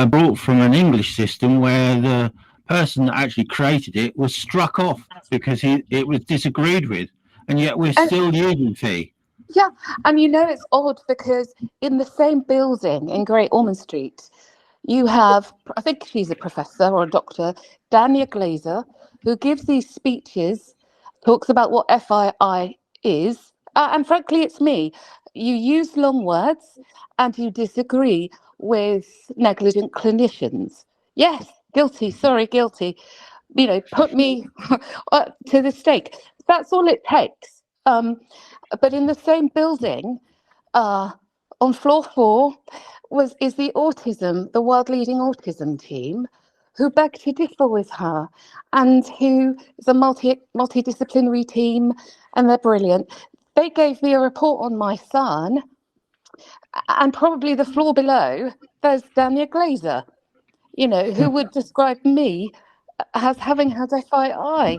brought from an English system where the person that actually created it was struck off because it was disagreed with, and yet we're And- still using fee. Yeah, and you know, it's odd because in the same building in Great Ormond Street, you have, I think she's a professor or a doctor, Dania Glazer, who gives these speeches, talks about what FII is, and frankly, it's me. You use long words and you disagree with negligent clinicians. Yes, guilty, sorry, guilty. You know, put me to the stake. That's all it takes. But in the same building, on floor 4, is the world leading autism team, who begged to differ with her, and who is a multidisciplinary team, and they're brilliant. They gave me a report on my son, and probably the floor below, there's Dania Glazer, you know, who would describe me as having had FII.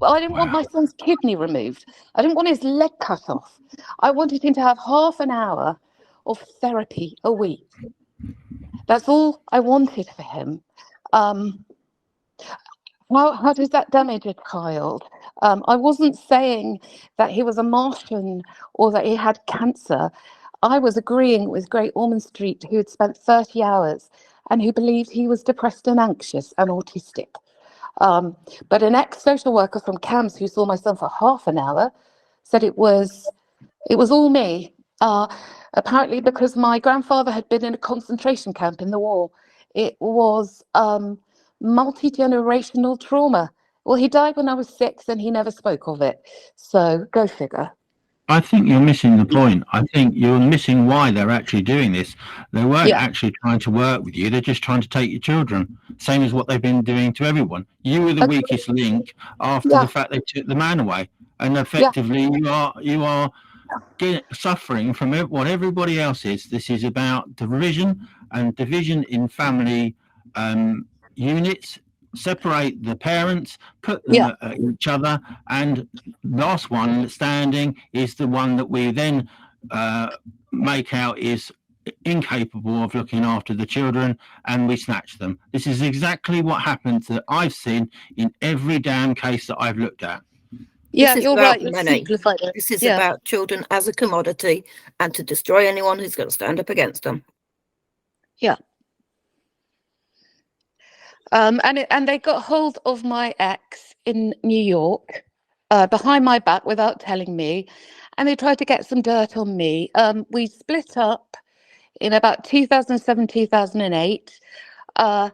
I didn't want my son's kidney removed. I didn't want his leg cut off. I wanted him to have half an hour of therapy a week. That's all I wanted for him. How does that damage a child? I wasn't saying that he was a Martian or that he had cancer. I was agreeing with Great Ormond Street, who had spent 30 hours and who believed he was depressed and anxious and autistic. But an ex-social worker from CAMS who saw my son for half an hour said it was all me. Apparently because my grandfather had been in a concentration camp in the war. It was multi-generational trauma. Well, he died when I was 6 and he never spoke of it. So go figure. I think you're missing the point. I think you're missing why they're actually doing this. They weren't actually trying to work with you. They're just trying to take your children, same as what they've been doing to everyone. You were the weakest link after the fact they took the man away, and effectively you are suffering from what everybody else is. This is about division in family units. Separate the parents, put them at each other, and last one standing is the one that we then make out is incapable of looking after the children, and we snatch them. This is exactly what happens that I've seen in every damn case that I've looked at. Yeah, This is you're about right. You've money. simplified it. This is about children as a commodity and to destroy anyone who's going to stand up against them. Yeah. And they got hold of my ex in New York behind my back without telling me, and they tried to get some dirt on me. We split up in about 2007, 2008, not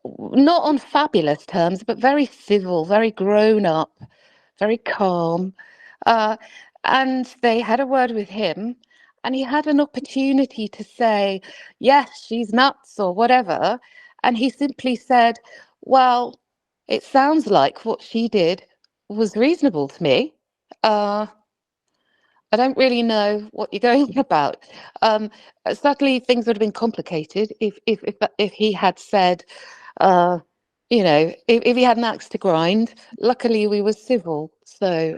on fabulous terms, but very civil, very grown up, very calm. And they had a word with him, and he had an opportunity to say, yes, she's nuts or whatever. And he simply said, well, it sounds like what she did was reasonable to me. I don't really know what you're going about. Certainly things would have been complicated if he had said, you know, if he had an axe to grind. Luckily, we were civil. So,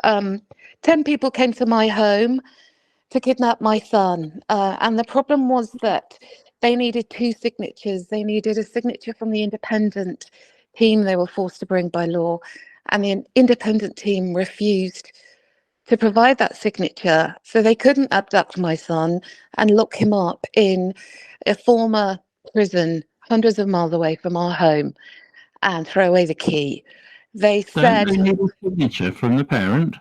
10 people came to my home to kidnap my son. And the problem was that they needed 2 signatures. They needed a signature from the independent team they were forced to bring by law. And the independent team refused to provide that signature. So they couldn't abduct my son and lock him up in a former prison hundreds of miles away from our home and throw away the key. They said... Don't they need a signature from the parent?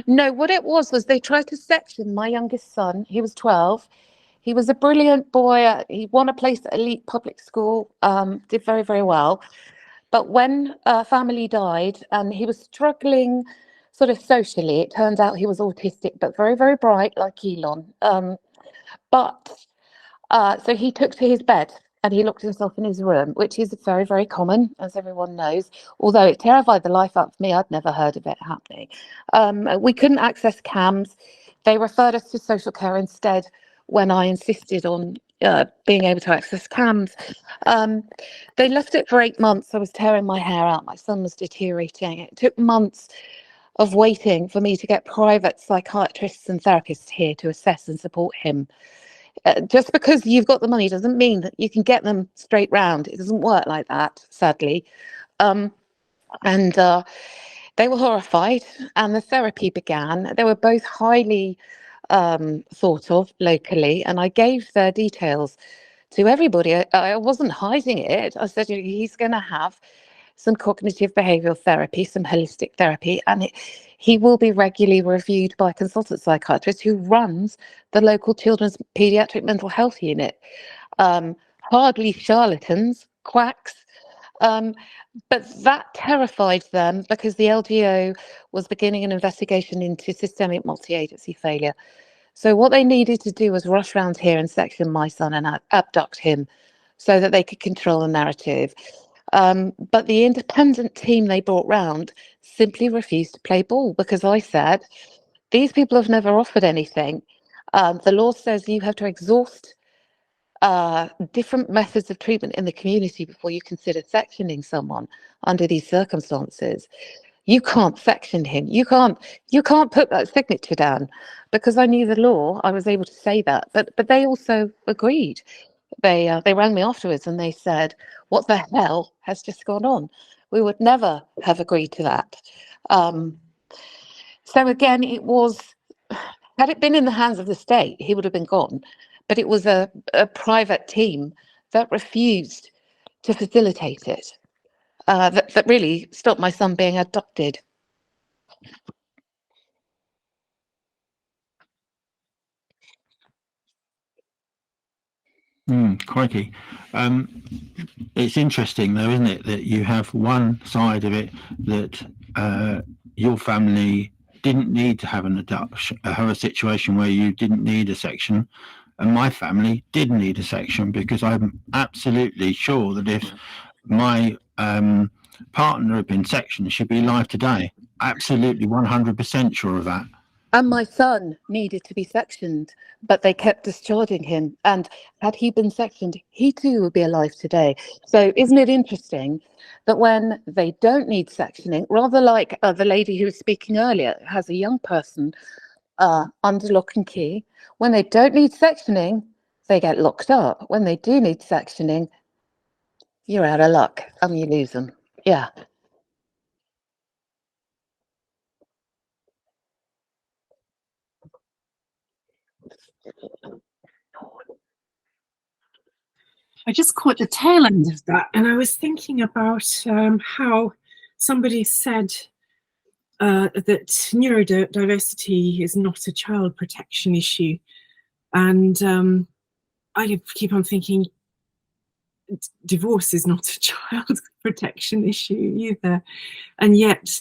No, what it was they tried to section my youngest son. He was 12. He was a brilliant boy. He won a place at elite public school, did very, very well. But when family died and he was struggling sort of socially, it turned out he was autistic, but very, very bright, like Elon. So he took to his bed and he locked himself in his room, which is very, very common, as everyone knows, although it terrified the life out of me. I'd never heard of it happening. We couldn't access CAMs. They referred us to social care instead when I insisted on being able to access CAMs. They left it for 8 months. I was tearing my hair out. My son was deteriorating. It took months of waiting for me to get private psychiatrists and therapists here to assess and support him. Just because you've got the money doesn't mean that you can get them straight round. It doesn't work like that, sadly. And they were horrified, and the therapy began. They were both highly thought of locally, and I gave their details to everybody. I wasn't hiding it. I said, he's going to have some cognitive behavioural therapy, some holistic therapy, and he will be regularly reviewed by a consultant psychiatrist who runs the local children's paediatric mental health unit. Hardly charlatans, quacks. But that terrified them because the LGO was beginning an investigation into systemic multi-agency failure. So what they needed to do was rush around here and section my son and abduct him so that they could control the narrative. But the independent team they brought round simply refused to play ball because I said, these people have never offered anything. The law says you have to exhaust different methods of treatment in the community before you consider sectioning someone under these circumstances. You can't section him. You can't put that signature down. Because I knew the law, I was able to say that. But they also agreed. They rang me afterwards and they said, what the hell has just gone on? We would never have agreed to that. So again, it was, had it been in the hands of the state, he would have been gone. But it was a private team that refused to facilitate it, that really stopped my son being adopted. Crikey. It's interesting though, isn't it, that you have one side of it that your family didn't need to have an adoption, have a situation where you didn't need a section, and my family did need a section, because I'm absolutely sure that if my partner had been sectioned, she'd be alive today. Absolutely 100% sure of that. And my son needed to be sectioned, but they kept discharging him. And had he been sectioned, he too would be alive today. So isn't it interesting that when they don't need sectioning, rather like the lady who was speaking earlier, has a young person under lock and key, when they don't need sectioning, they get locked up. When they do need sectioning, you're out of luck and you lose them. Yeah. I just caught the tail end of that, and I was thinking about how somebody said that neurodiversity is not a child protection issue, and I keep on thinking divorce is not a child protection issue either, and yet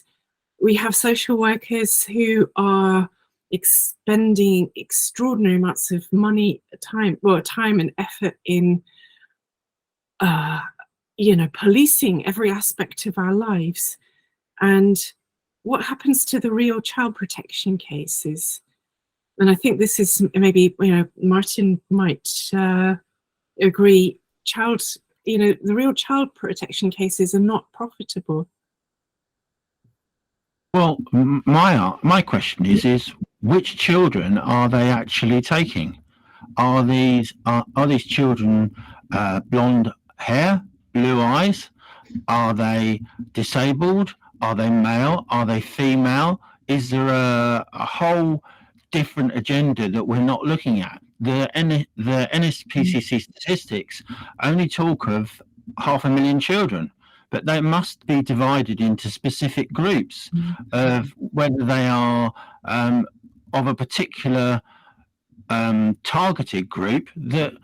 we have social workers who are expending extraordinary amounts of money, time and effort in policing every aspect of our lives. And what happens to the real child protection cases? And I think this is maybe, Martin might agree, the real child protection cases are not profitable. Well, my question is which children are they actually taking? Are these children blonde hair, blue eyes? Are they disabled? Are they male? Are they female? Is there a whole different agenda that we're not looking at? The NSPCC statistics only talk of 500,000 children, but they must be divided into specific groups of whether they are of a particular targeted group that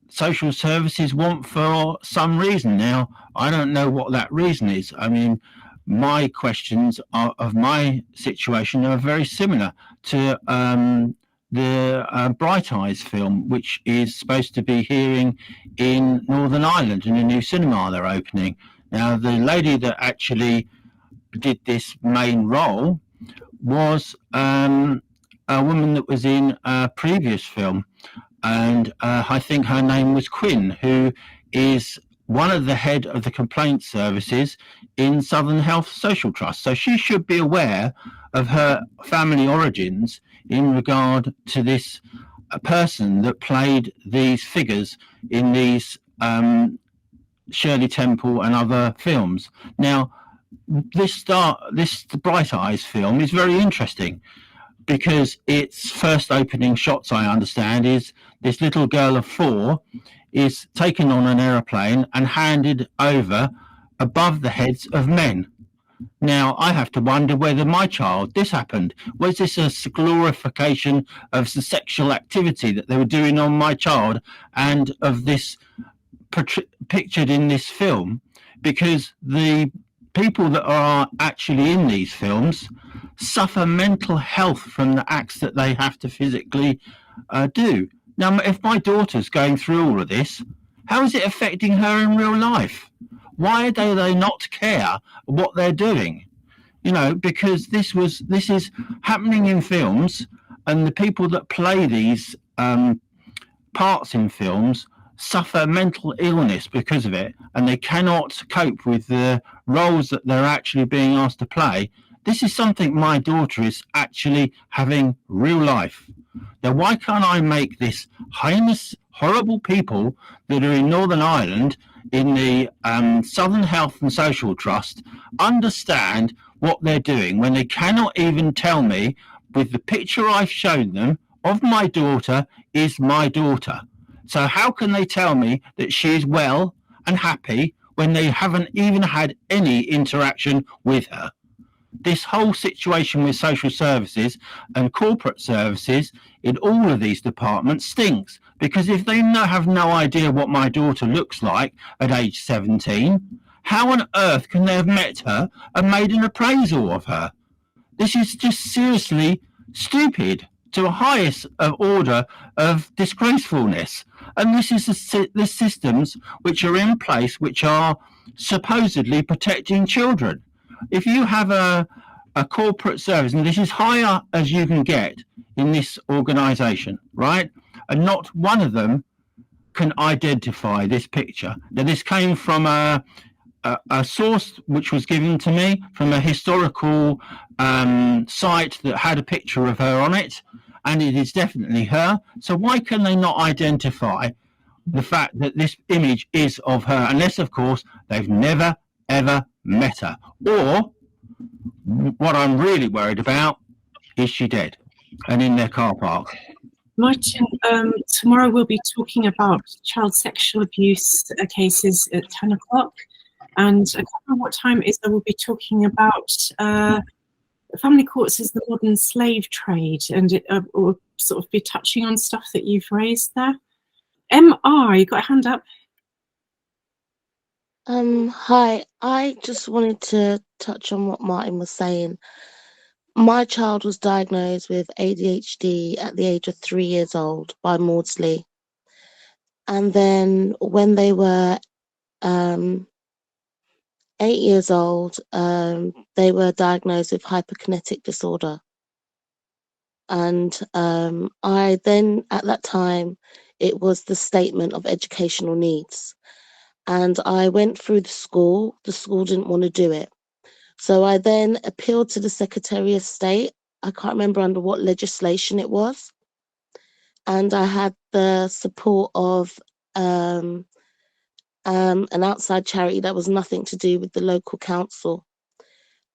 social services want for some reason. Now, I don't know what that reason is. I mean, my questions of my situation are very similar to the Bright Eyes film, which is supposed to be here in Northern Ireland in a new cinema they're opening. Now, the lady that actually did this main role was a woman that was in a previous film, and I think her name was Quinn, who is one of the head of the complaint services in Southern Health Social Trust. So she should be aware of her family origins in regard to this person that played these figures in these Shirley Temple and other films. Now, this Bright Eyes film is very interesting because its first opening shots, I understand, is this little girl of 4 is taken on an aeroplane and handed over above the heads of men. Now, I have to wonder whether this happened. Was this a glorification of the sexual activity that they were doing on my child and of this pictured in this film? Because the people that are actually in these films suffer mental health from the acts that they have to physically do. Now, if my daughter's going through all of this, how is it affecting her in real life? Why do they not care what they're doing? You know, because this is happening in films, and the people that play these parts in films suffer mental illness because of it, and they cannot cope with the roles that they're actually being asked to play. This is something my daughter is actually having real life. Now, why can't I make this heinous, horrible people that are in Northern Ireland in the Southern Health and Social Trust understand what they're doing when they cannot even tell me with the picture I've shown them of my daughter is my daughter? So how can they tell me that she is well and happy when they haven't even had any interaction with her? This whole situation with social services and corporate services in all of these departments stinks, because if they have no idea what my daughter looks like at age 17, how on earth can they have met her and made an appraisal of her? This is just seriously stupid to a highest order of disgracefulness. And this is the systems which are in place which are supposedly protecting children. If you have a corporate service, and this is higher as you can get in this organisation, right? And not one of them can identify this picture. Now, this came from a source which was given to me from a historical site that had a picture of her on it, and it is definitely her. So why can they not identify the fact that this image is of her, unless, of course, they've never, ever met her? Or what I'm really worried about is she dead and in their car park? Martin, tomorrow we'll be talking about child sexual abuse cases at 10 o'clock. And I can't remember what time it is, I will be talking about family courts as the modern slave trade, and or sort of be touching on stuff that you've raised there. MR, you got a hand up? Hi, I just wanted to touch on what Martin was saying. My child was diagnosed with ADHD at the age of 3 years old by Maudsley. And then when they were 8 years old, they were diagnosed with hyperkinetic disorder. And I then, at that time, it was the statement of educational needs. And I went through the school didn't want to do it. So I then appealed to the Secretary of State. I can't remember under what legislation it was. And I had the support of an outside charity that was nothing to do with the local council.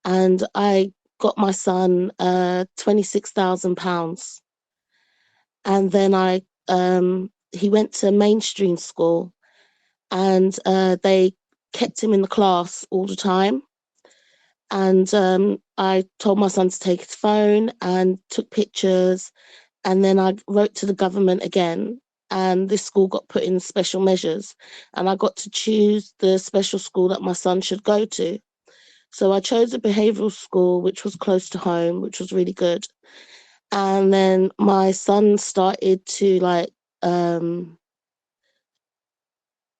And I got my son £26,000. And then he went to mainstream school, and they kept him in the class all the time. And I told my son to take his phone and took pictures. And then I wrote to the government again, and this school got put in special measures. And I got to choose the special school that my son should go to. So I chose a behavioural school, which was close to home, which was really good. And then my son started to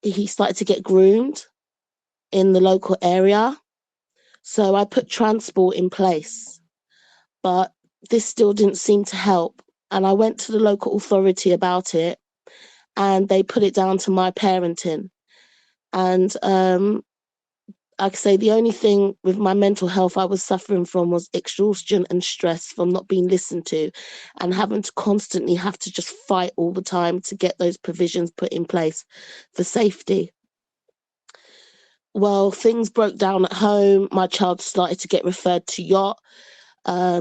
he started to get groomed in the local area. So I put transport in place, but this still didn't seem to help. And I went to the local authority about it, and they put it down to my parenting. And I could say the only thing with my mental health I was suffering from was exhaustion and stress from not being listened to and having to constantly have to just fight all the time to get those provisions put in place for safety. Well, things broke down at home. My child started to get referred to yacht.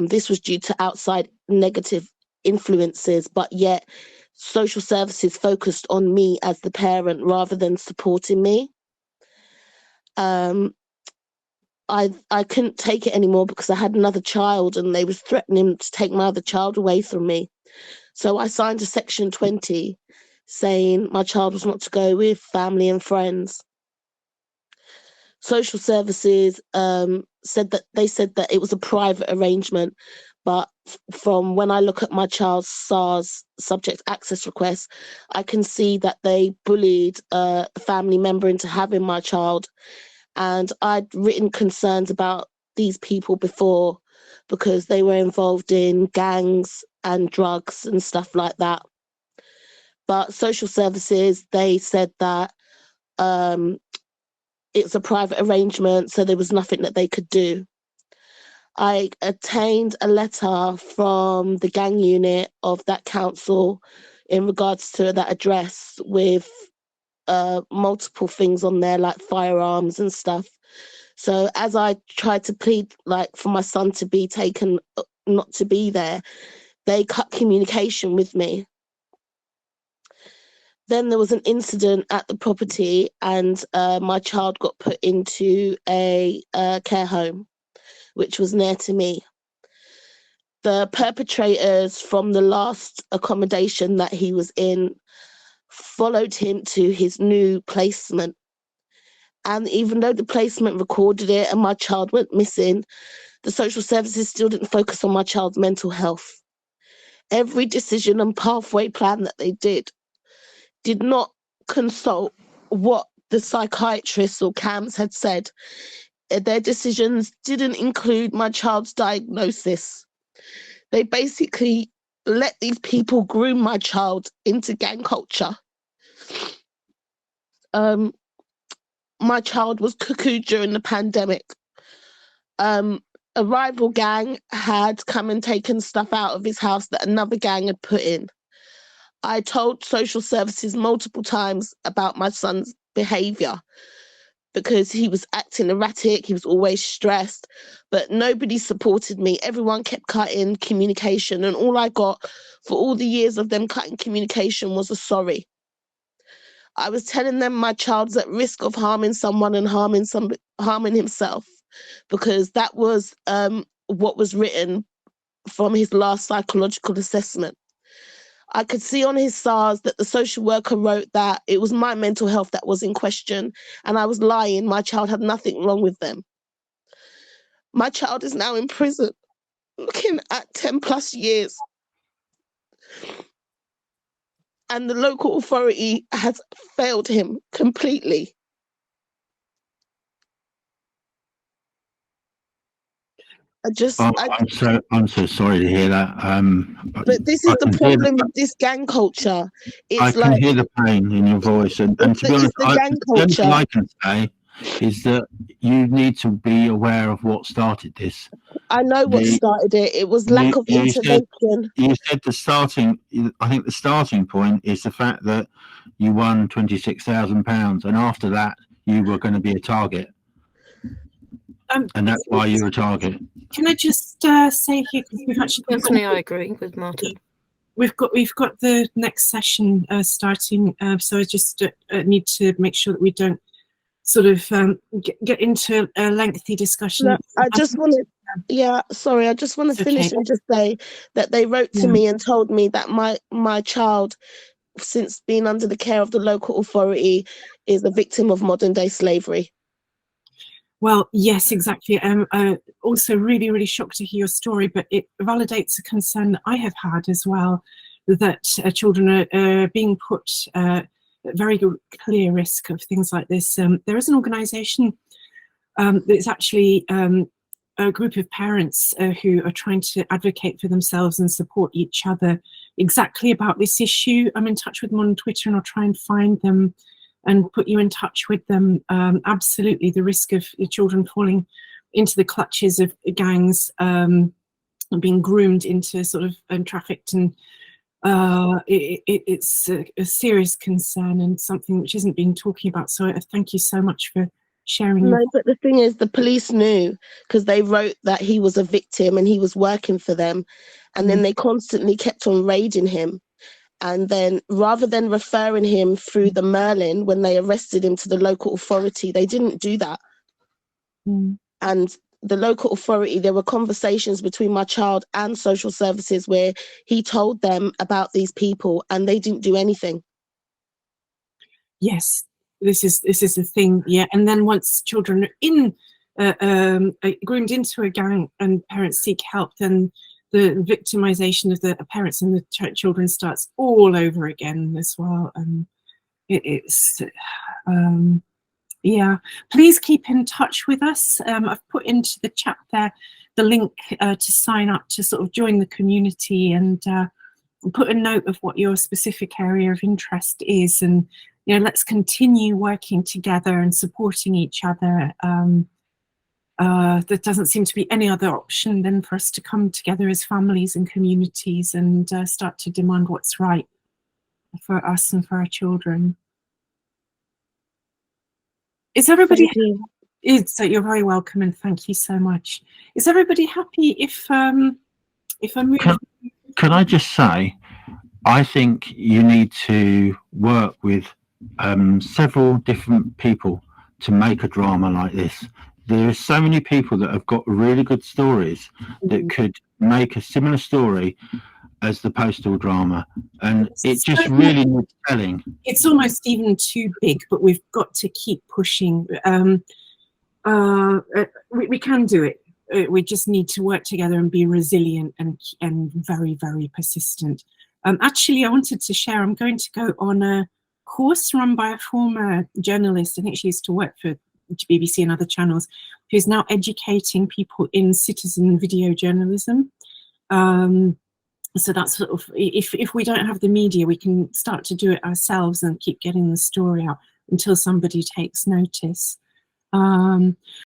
This was due to outside negative influences, but yet social services focused on me as the parent rather than supporting me. I couldn't take it anymore because I had another child and they was threatening to take my other child away from me. So I signed a Section 20 saying my child was not to go with family and friends. Social services said that it was a private arrangement, but from when I look at my child's SARS subject access request, I can see that they bullied a family member into having my child. And I'd written concerns about these people before because they were involved in gangs and drugs and stuff like that. But social services, they said that it's a private arrangement, so there was nothing that they could do. I obtained a letter from the gang unit of that council in regards to that address with multiple things on there like firearms and stuff. So as I tried to plead for my son to be taken, not to be there, they cut communication with me. Then there was an incident at the property and my child got put into a care home, which was near to me. The perpetrators from the last accommodation that he was in followed him to his new placement. And even though the placement recorded it and my child went missing, the social services still didn't focus on my child's mental health. Every decision and pathway plan that they did not consult what the psychiatrists or CAMS had said. Their decisions didn't include my child's diagnosis. They basically let these people groom my child into gang culture. My child was cuckooed during the pandemic. A rival gang had come and taken stuff out of his house that another gang had put in. I told social services multiple times about my son's behaviour because he was acting erratic, he was always stressed, but nobody supported me. Everyone kept cutting communication, and all I got for all the years of them cutting communication was a sorry. I was telling them my child's at risk of harming someone and harming himself, because that was what was written from his last psychological assessment. I could see on his SARS that the social worker wrote that it was my mental health that was in question, and I was lying. My child had nothing wrong with them. My child is now in prison, looking at 10 plus years. And the local authority has failed him completely. I'm so sorry to hear that. But this is the problem with this gang culture. I can hear the pain in your voice, and to be honest, the only thing I can say is that you need to be aware of what started this. I know what started it. It was lack of intervention. You said I think the starting point is the fact that you won £26,000, and after that you were going to be a target. And that's why you're a target. Can I just say here, because we've actually personally, I agree with Martin. We've got the next session starting, so I just need to make sure that we don't sort of get into a lengthy discussion. No, I just want to finish and just say that they wrote to me and told me that my child, since being under the care of the local authority, is a victim of modern day slavery. Well, yes, exactly. Also really, really shocked to hear your story, but it validates a concern that I have had as well, that children are being put at very clear risk of things like this. There is an organisation that's actually a group of parents who are trying to advocate for themselves and support each other exactly about this issue. I'm in touch with them on Twitter, and I'll try and find them and put you in touch with them. Absolutely, the risk of your children falling into the clutches of gangs and being groomed into sort of and trafficked, and it's a serious concern and something which isn't being talking about. So thank you so much for sharing. No, but the thing is, the police knew, because they wrote that he was a victim and he was working for them, and then they constantly kept on raiding him. And then rather than referring him through the Merlin when they arrested him to the local authority, they didn't do that. And the local authority, there were conversations between my child and social services where he told them about these people and they didn't do anything. Yes, this is the thing, yeah. And then once children are in groomed into a gang and parents seek help, then the victimization of the parents and the children starts all over again as well. And it's yeah, please keep in touch with us. I've put into the chat there the link to sign up to sort of join the community, and put a note of what your specific area of interest is, and you know, let's continue working together and supporting each other. There doesn't seem to be any other option than for us to come together as families and communities and start to demand what's right for us and for our children. Is everybody happy? So you're very welcome, and thank you so much. Is everybody happy if I move? Can I just say, I think you need to work with several different people to make a drama like this. There are so many people that have got really good stories that could make a similar story as the postal drama, and it just really needs telling. It's almost even too big, but we've got to keep pushing. We can do it. We just need to work together and be resilient and very, very persistent. Actually, I wanted to share, I'm going to go on a course run by a former journalist. I think she used to work for BBC and other channels, who's now educating people in citizen video journalism. So that's sort of, if we don't have the media, we can start to do it ourselves and keep getting the story out until somebody takes notice.